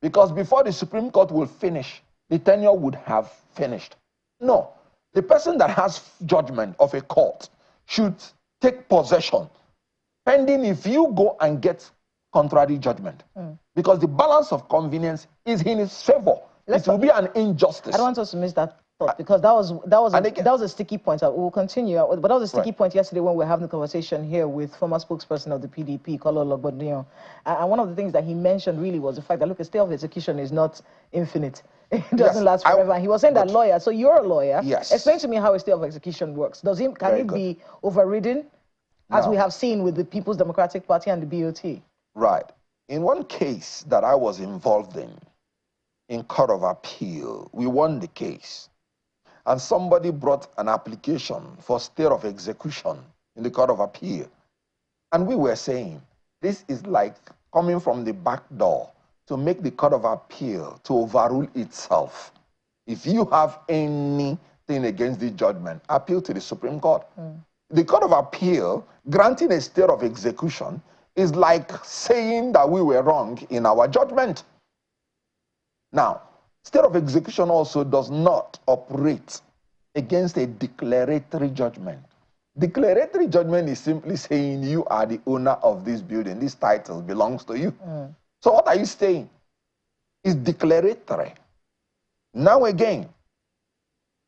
Because before the Supreme Court will finish, the tenure would have finished. No, the person that has judgment of a court should take possession, pending if you go and get contrary judgment. Because the balance of convenience is in his favor. It will be an injustice. I don't want us to miss that thought, because that was a sticky point. We will continue, but that was a sticky point yesterday when we were having a conversation here with former spokesperson of the PDP, Kolo Logbondiyan. And one of the things that he mentioned really was the fact that, look, a stay of execution is not infinite. It doesn't last forever. He was saying that lawyer, so you're a lawyer. Yes. Explain to me how a stay of execution works. Can it be overridden, as we have seen with the People's Democratic Party and the BOT? Right. In one case that I was involved in Court of Appeal, we won the case. And somebody brought an application for stay of execution in the Court of Appeal. And we were saying, this is like coming from the back door to make the Court of Appeal to overrule itself. If you have anything against the judgment, appeal to the Supreme Court. The Court of Appeal granting a stay of execution is like saying that we were wrong in our judgment. Now, stay of execution also does not operate against a declaratory judgment. Declaratory judgment is simply saying you are the owner of this building. This title belongs to you. So what are you saying? It's declaratory. Now again,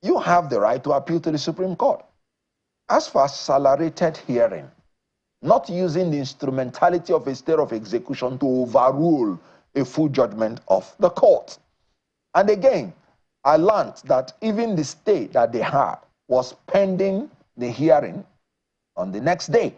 you have the right to appeal to the Supreme Court. As for accelerated hearing, not using the instrumentality of a stay of execution to overrule a full judgment of the court. And again, I learned that even the stay that they had was pending the hearing on the next day,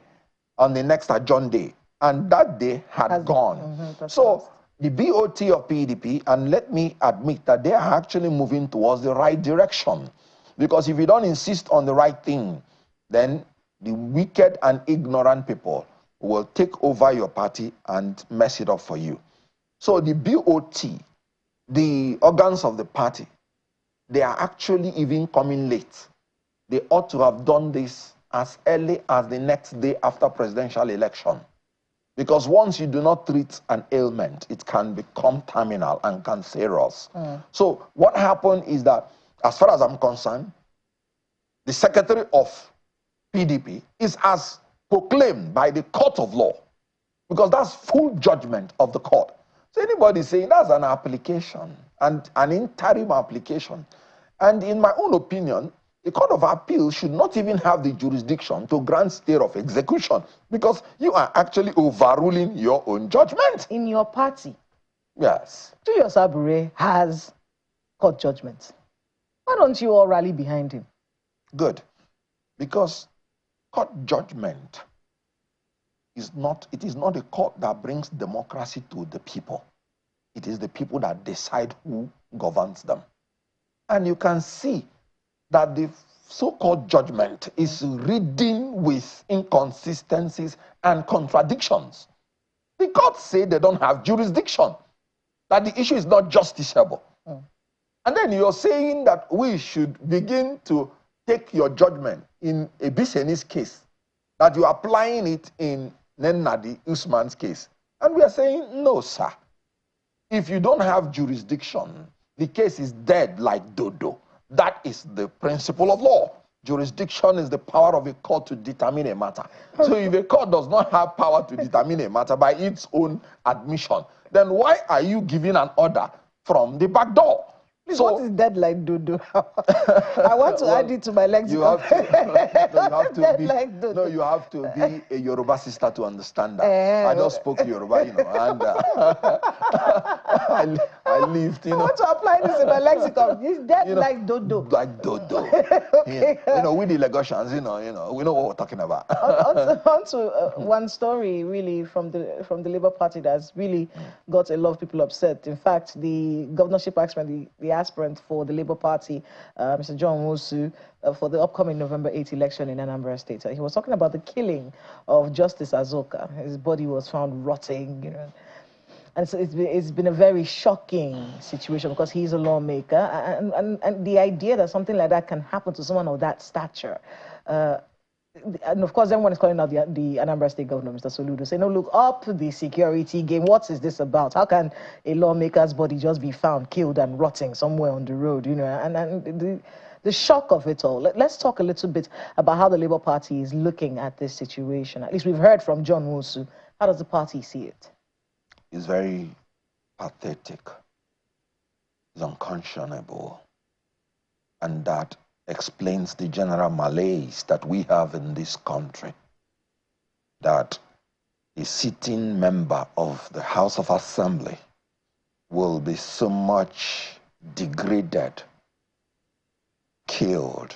on the next adjourned day. And that day had gone. So the BOT of PDP, and let me admit that they are actually moving towards the right direction. Because if you don't insist on the right thing, then the wicked and ignorant people will take over your party and mess it up for you. So the BOT, the organs of the party, they are actually even coming late. They ought to have done this as early as the next day after presidential election. Because once you do not treat an ailment, it can become terminal and cancerous. So what happened is that, as far as I'm concerned, the secretary of PDP is as proclaimed by the court of law, because that's full judgment of the court. So anybody saying that's an application, and an interim application. And in my own opinion, the Court of Appeal should not even have the jurisdiction to grant stay of execution, because you are actually overruling your own judgment. In your party, yes, Julius Abure has court judgments. Why don't you all rally behind him? Good. Because court judgment is not a court that brings democracy to the people. It is the people that decide who governs them. And you can see that the so-called judgment is reading with inconsistencies and contradictions. The courts say they don't have jurisdiction, that the issue is not justiciable. And then you're saying that we should begin to take your judgment in a Bisenis case, that you're applying it in Nenadi Usman's case. And we are saying, no, sir. If you don't have jurisdiction, the case is dead like dodo. That is the principle of law. Jurisdiction is the power of a court to determine a matter. So if a court does not have power to determine a matter by its own admission, then why are you giving an order from the back door? Please, So, what is deadline dodo? I want to add it to my lexicon. You have to, Deadline dodo. no, you have to be a Yoruba sister to understand that. I just spoke Yoruba, you know, and I lived, you I know. want to apply this in my lexicon. It's dead You know, like dodo. like dodo. Okay. Yeah. You know, with the Lagosians, you know, we know what we're talking about. on to one story really from the Labour Party that's really got a lot of people upset. In fact, the governorship aspirant, the aspirant for the Labour Party, Mr. John Wosu, for the upcoming November 8th election in Anambra State, he was talking about the killing of Justice Azoka. His body was found rotting, you know. And so it's been a very shocking situation because he's a lawmaker, and the idea that something like that can happen to someone of that stature. And of course, everyone is calling out the Anambra State Governor, Mr. Soludo, saying, no, look, up the security game. What is this about? How can a lawmaker's body just be found killed and rotting somewhere on the road? You know, and the shock of it all. Let's talk a little bit about how the Labour Party is looking at this situation. At least we've heard from John Wosu. How does the party see it? It's very pathetic. It's unconscionable. And that explains the general malaise that we have in this country. That a sitting member of the House of Assembly will be so much degraded, killed,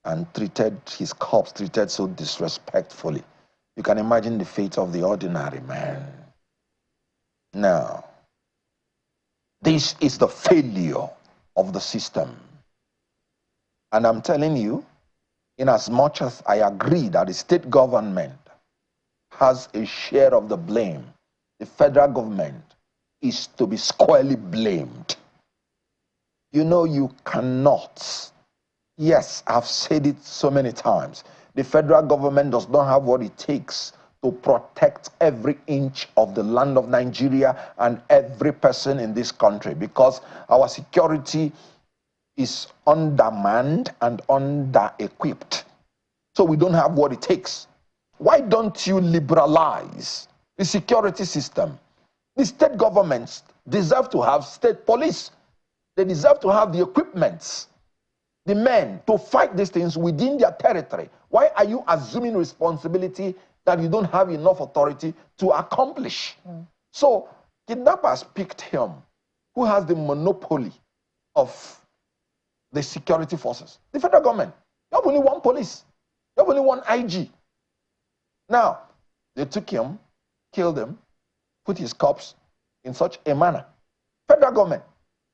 and treated, his corpse treated so disrespectfully. You can imagine the fate of the ordinary man. Now, this is the failure of the system. And I'm telling you, in as much as I agree that the state government has a share of the blame, the federal government is to be squarely blamed. You know, you cannot. Yes, I've said it so many times. The federal government does not have what it takes to protect every inch of the land of Nigeria and every person in this country, because our security is undermanned and under-equipped. So we don't have what it takes. Why don't you liberalize the security system? The state governments deserve to have state police. They deserve to have the equipment, the men to fight these things within their territory. Why are you assuming responsibility that you don't have enough authority to accomplish? So kidnappers picked him, who has the monopoly of the security forces. The federal government. You have only one police. You have only one IG. Now, they took him, killed him, put his corpse in such a manner. Federal government.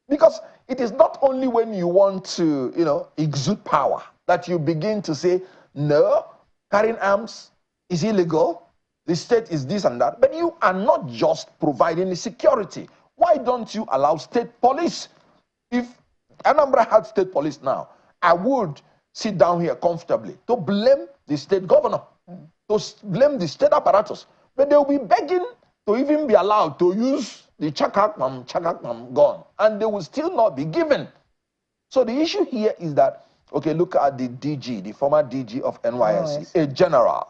Because it is not only when you want to, you know, exude power that you begin to say, no, carrying arms is illegal, the state is this and that, but you are not just providing the security. Why don't you allow state police? If Anambra had state police now, I would sit down here comfortably to blame the state governor, to blame the state apparatus, but they will be begging to even be allowed to use the chakakmam gun, and they will still not be given. So the issue here is that, okay, look at the DG, the former DG of NYSC, a general,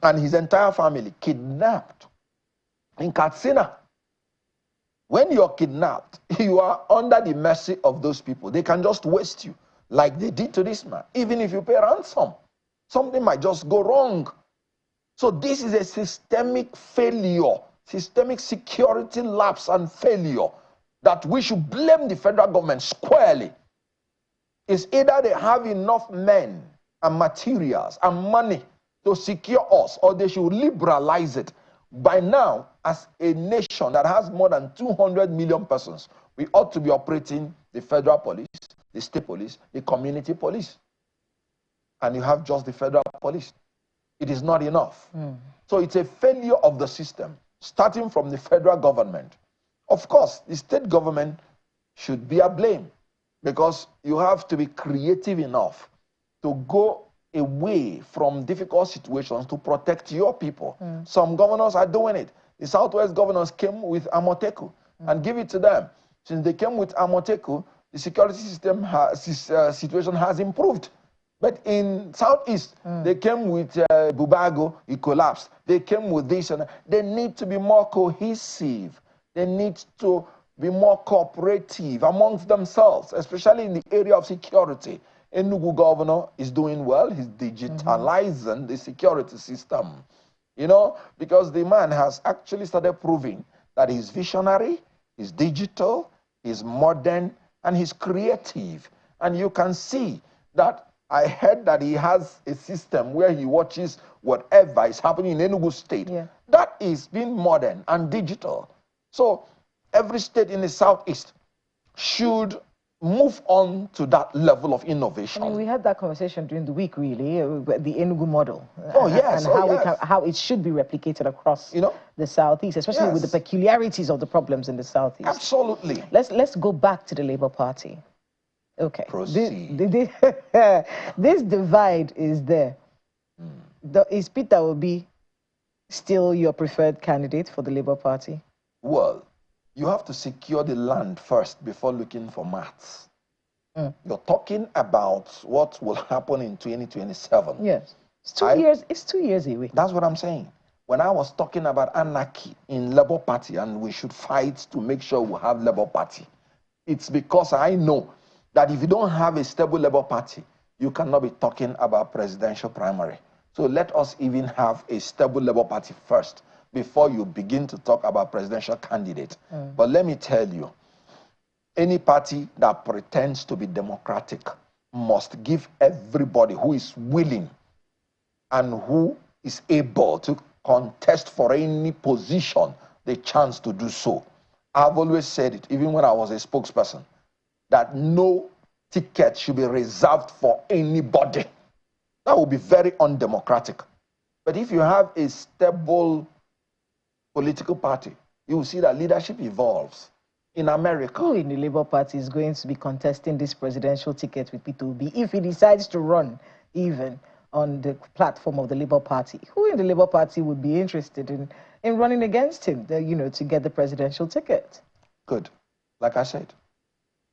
and his entire family kidnapped in Katsina. When you're kidnapped, you are under the mercy of those people. They can just waste you like they did to this man. Even if you pay ransom, something might just go wrong. So this is a systemic failure, systemic security lapse and failure that we should blame the federal government squarely. It's either they have enough men and materials and money to secure us, or they should liberalize it. By now, as a nation that has more than 200 million persons, we ought to be operating the federal police, the state police, the community police. and you have just the federal police. It is not enough. So it's a failure of the system, starting from the federal government. Of course, the state government should be a blame, because you have to be creative enough to go away from difficult situations to protect your people. Some governors are doing it. The Southwest governors came with Amoteku and give it to them. Since they came with Amoteku, the security system situation has improved. But in Southeast, they came with Bubago, it collapsed. They came with this, and they need to be more cohesive. They need to be more cooperative amongst themselves, especially in the area of security. Enugu governor is doing well. He's digitalizing the security system, you know, because the man has actually started proving that he's visionary, he's digital, he's modern, and he's creative. And you can see that. I heard that he has a system where he watches whatever is happening in Enugu State. That is being modern and digital. So every state in the Southeast should move on to that level of innovation. I mean, we had that conversation during the week, really, the Enugu model. Oh, yes. And how it should be replicated across the Southeast, especially with the peculiarities of the problems in the Southeast. Absolutely. Let's go back to the Labour Party. Okay. Proceed. This divide is there. Is Peter Obi still your preferred candidate for the Labour Party? Well, you have to secure the land first before looking for maths. You're talking about what will happen in 2027. Yes. It's 2 years. It's 2 years away. That's what I'm saying. When I was talking about anarchy in Labour Party and we should fight to make sure we have Labour Party, it's because I know that if you don't have a stable Labour Party, you cannot be talking about presidential primary. So let us even have a stable Labour Party first before you begin to talk about presidential candidate. But let me tell you, any party that pretends to be democratic must give everybody who is willing and who is able to contest for any position the chance to do so. I've always said it, even when I was a spokesperson, that no ticket should be reserved for anybody. That would be very undemocratic. But if you have a stable political party, you will see that leadership evolves. In America, who in the Labour Party is going to be contesting this presidential ticket with Peter Obi if he decides to run even on the platform of the Labour Party? Who in the Labour Party would be interested in running against him, to get the presidential ticket? Good. Like I said,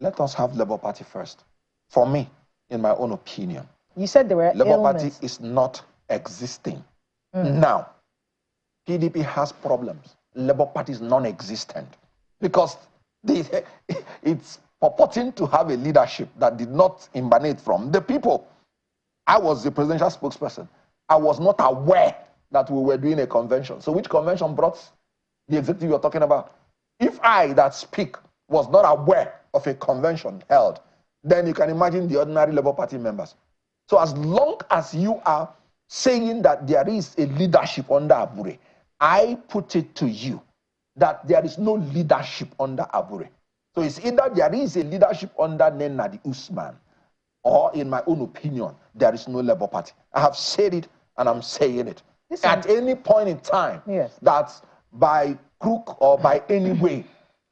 let us have Labour Party first. For me, in my own opinion, you said there were Labour Party is not existing. Now, PDP has problems. Labour Party is non-existent because it's purporting to have a leadership that did not emanate from the people. I was the presidential spokesperson. I was not aware that we were doing a convention. So which convention brought the executive you're talking about? If I that speak was not aware of a convention held, then you can imagine the ordinary Labour Party members. So as long as you are saying that there is a leadership under Abure, I put it to you that there is no leadership under Abure. So it's either there is a leadership under Nenadi Usman, or in my own opinion, there is no Labour Party. I have said it and I'm saying it. At any point in time, that by crook or by any way,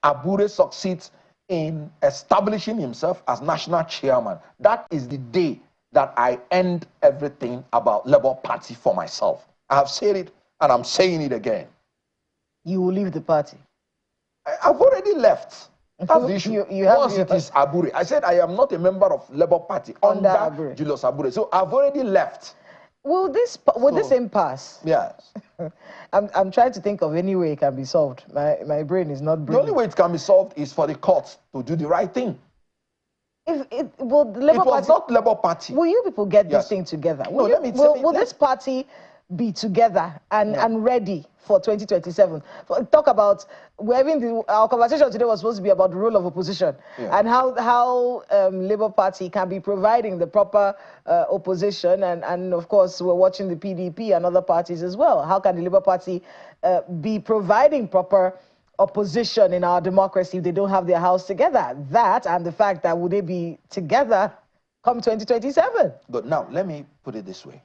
Abure succeeds in establishing himself as national chairman, that is the day that I end everything about Labour Party for myself. I have said it and I'm saying it again. You will leave the party? I've already left. That's the issue. Once it is Abure, I said I am not a member of Labour Party under Julius Abure. So I've already left. Will this impasse? Yes. I'm trying to think of any way it can be solved. My brain is not brilliant. The only way it can be solved is for the courts to do the right thing. Will the Labour Party, not Labour Party. Will you people get this thing together? Will this party be together and ready for 2027? Talk about, our conversation today was supposed to be about the role of opposition and how Labour Party can be providing the proper opposition, and of course we're watching the PDP and other parties as well. How can the Labour Party be providing proper opposition in our democracy if they don't have their house together? That and the fact that would they be together come 2027. Good. Now, let me put it this way.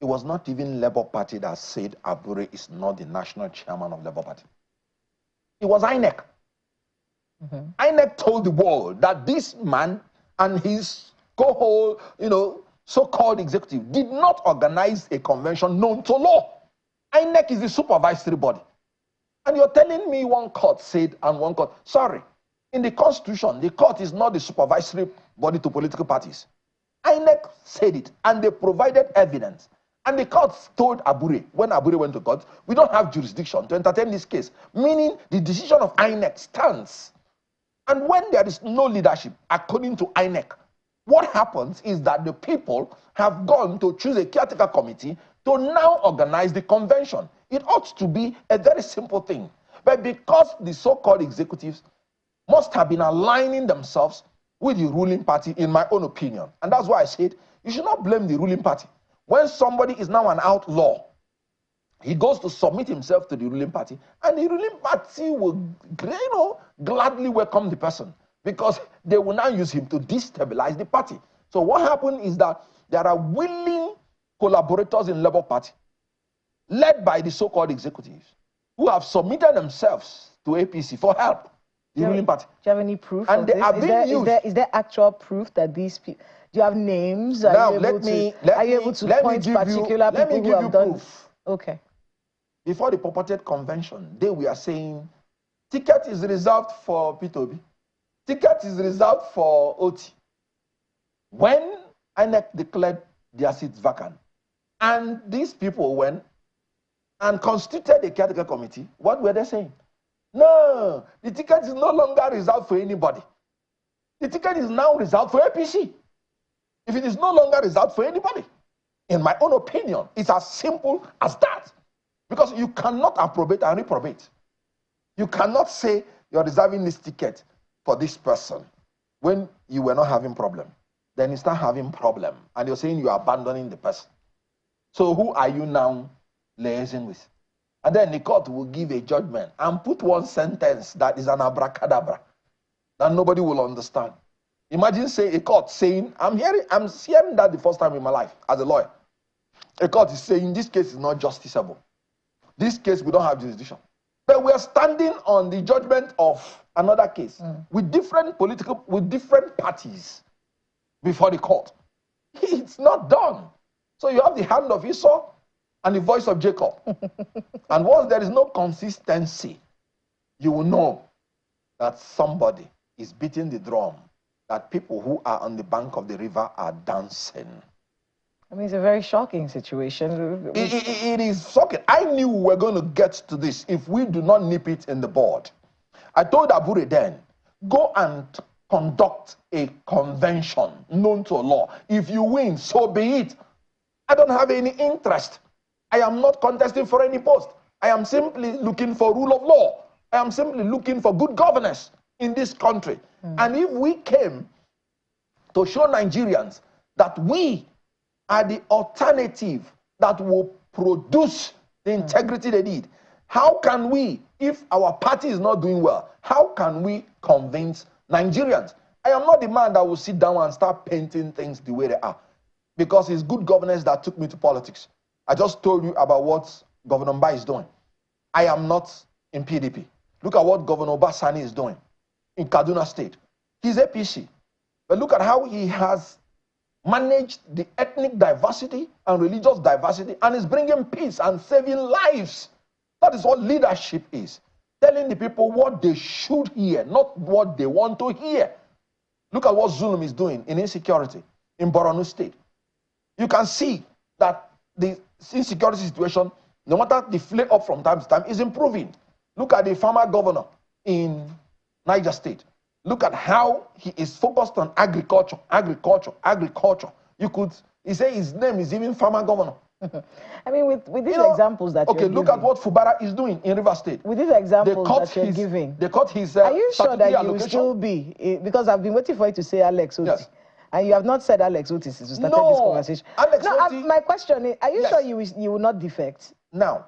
It was not even Labour Party that said Abure is not the national chairman of Labour Party. It was INEC. INEC told the world that this man and his co-hold, so-called executive did not organize a convention known to law. INEC is the supervisory body. And you're telling me one court said and one court, sorry, in the Constitution, the court is not the supervisory body to political parties. INEC said it, and they provided evidence. And the court told Abure, when Abure went to court, we don't have jurisdiction to entertain this case, meaning the decision of INEC stands. And when there is no leadership, according to INEC, what happens is that the people have gone to choose a caretaker committee to now organize the convention. It ought to be a very simple thing. But because the so-called executives must have been aligning themselves with the ruling party, in my own opinion, and that's why I said you should not blame the ruling party. When somebody is now an outlaw, he goes to submit himself to the ruling party, and the ruling party will, gladly welcome the person because they will now use him to destabilize the party. So what happened is that there are willing collaborators in Labour Party, led by the so-called executives, who have submitted themselves to APC for help, the ruling party. Do you have any proof And of they this? are being used. Is there actual proof that these people... Do you have names? Now, Are you able to point particular people who have done... Proof. Okay. Before the purported convention, they were saying, ticket is reserved for P2B. Ticket is reserved for OT. When INEC declared their seats vacant, and these people went and constituted a caretaker committee, what were they saying? No, the ticket is no longer reserved for anybody. The ticket is now reserved for APC. If it is no longer reserved for anybody, in my own opinion, it's as simple as that. Because you cannot approbate and reprobate. You cannot say you're reserving this ticket for this person when you were not having problem. Then you start having problem, and you're saying you're abandoning the person. So who are you now liaising with? And then the court will give a judgment and put one sentence that is an abracadabra that nobody will understand. Imagine a court saying, I'm hearing that the first time in my life as a lawyer. A court is saying this case is not justiciable. This case we don't have jurisdiction. But we are standing on the judgment of another case with different parties before the court. It's not done. So you have the hand of Esau and the voice of Jacob. And once there is no consistency, you will know that somebody is beating the drum, that people who are on the bank of the river are dancing. I mean, it's a very shocking situation. It is shocking. I knew we were going to get to this if we do not nip it in the bud. I told Abure then, go and conduct a convention known to law. If you win, so be it. I don't have any interest. I am not contesting for any post. I am simply looking for rule of law. I am simply looking for good governance in this country. And if we came to show Nigerians that we are the alternative that will produce the integrity they need, how can we, if our party is not doing well, how can we convince Nigerians? I am not the man that will sit down and start painting things the way they are, because it's good governance that took me to politics. I just told you about what Governor Mba is doing. I am not in PDP. Look at what Governor Obasani is doing in Kaduna State. He's APC. But look at how he has managed the ethnic diversity and religious diversity and is bringing peace and saving lives. That is what leadership is. Telling the people what they should hear, not what they want to hear. Look at what Zulum is doing in insecurity in Borno State. You can see that the insecurity situation, no matter the flare up from time to time, is improving. Look at the former governor in Niger State. Look at how he is focused on agriculture. He say his name is even farmer governor. I mean, with these examples that you're look at what Fubara is doing in River State. With these examples that you're giving, they cut his are you sure that you will still be? Because I've been waiting for you to say Alex Oti. Yes. And you have not said Alex Oti since we started this conversation. My question is, are you sure you will not defect? Now,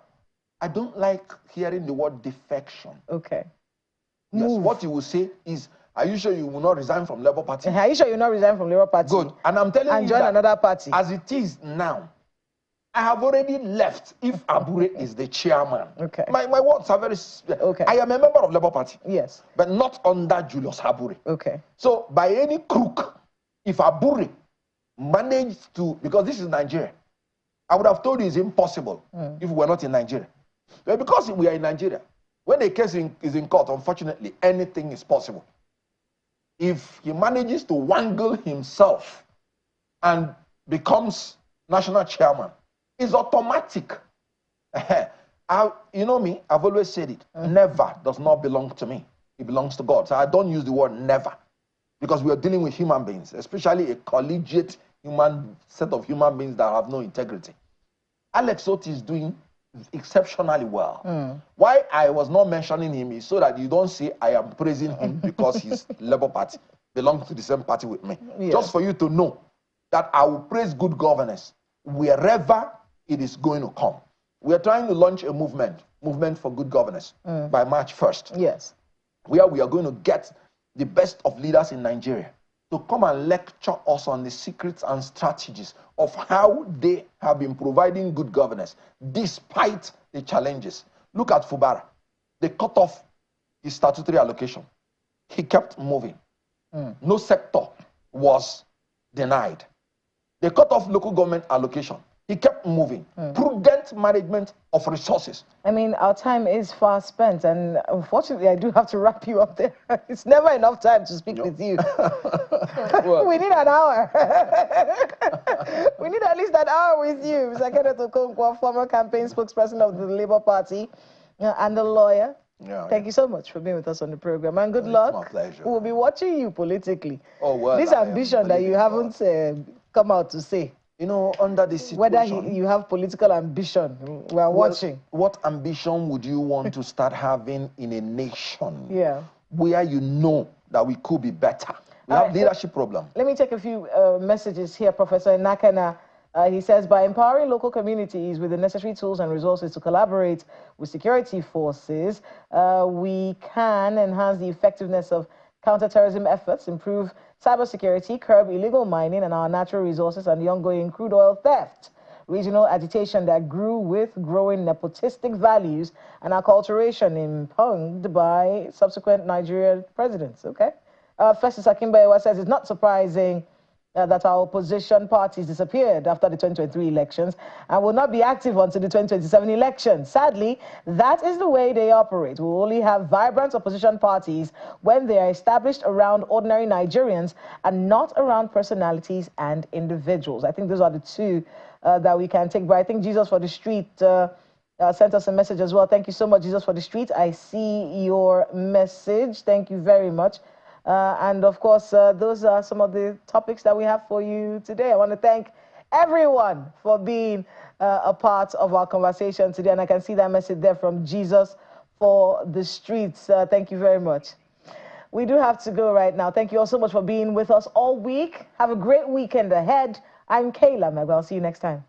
I don't like hearing the word defection. Okay. Yes, what you will say is, Are you sure you will not resign from Labour Party? Are you sure you'll not resign from Labour Party? Good. And I'm telling and you join that another party. as it is now, I have already left if Abure is the chairman. Okay. My words are very... Okay. I am a member of Labour Party. Yes. But not under Julius Abure. Okay. So by any crook, if Abure managed to... Because this is Nigeria. I would have told you it's impossible if we were not in Nigeria. But because we are in Nigeria, when a case is in court, unfortunately, anything is possible. If he manages to wangle himself and becomes national chairman, it's automatic. You know me, I've always said it. Never does not belong to me. It belongs to God. So I don't use the word never. Because we are dealing with human beings, especially a collegiate set of human beings that have no integrity. Alex Otti is doing exceptionally well. Why I was not mentioning him is so that you don't say I am praising him because he's Labour Party, belongs to the same party with me. Yes. Just for you to know that I will praise good governance wherever it is going to come. We are trying to launch a movement for good governance by March 1st. Yes. Where we are going to get the best of leaders in Nigeria to come and lecture us on the secrets and strategies of how they have been providing good governance despite the challenges. Look at Fubara. They cut off his statutory allocation. He kept moving. No sector was denied. They cut off local government allocation. He kept moving. Prudent management of resources. I mean, our time is far spent, and unfortunately, I do have to wrap you up there. It's never enough time to speak with you. We need an hour. We need at least an hour with you. Mr. Kenneth Okonkwo, former campaign spokesperson of the Labour Party and a lawyer. Thank you so much for being with us on the program, and good luck. It's my pleasure. We'll be watching you politically. Oh, well, this ambition that you haven't come out to say. You know, under the situation... Whether you have political ambition, we are watching. What ambition would you want to start having in a nation where you know that we could be better? We have leadership problem. Let me take a few messages here. Professor Nakana, he says, by empowering local communities with the necessary tools and resources to collaborate with security forces, we can enhance the effectiveness of counterterrorism efforts, improve cybersecurity, curb illegal mining and our natural resources, and the ongoing crude oil theft. Regional agitation that grew with growing nepotistic values and acculturation impugned by subsequent Nigerian presidents. Okay. Festus Akimbaewa says it's not surprising that our opposition parties disappeared after the 2023 elections and will not be active until the 2027 elections. Sadly, that is the way they operate. We will only have vibrant opposition parties when they are established around ordinary Nigerians and not around personalities and individuals. I think those are the two that we can take. But I think Jesus for the Street sent us a message as well. Thank you so much, Jesus for the Street. I see your message. Thank you very much. And of course, those are some of the topics that we have for you today. I want to thank everyone for being a part of our conversation today. And I can see that message there from Jesus for the Streets. Thank you very much. We do have to go right now. Thank you all so much for being with us all week. Have a great weekend ahead. I'm Kayla Magwell. I'll see you next time.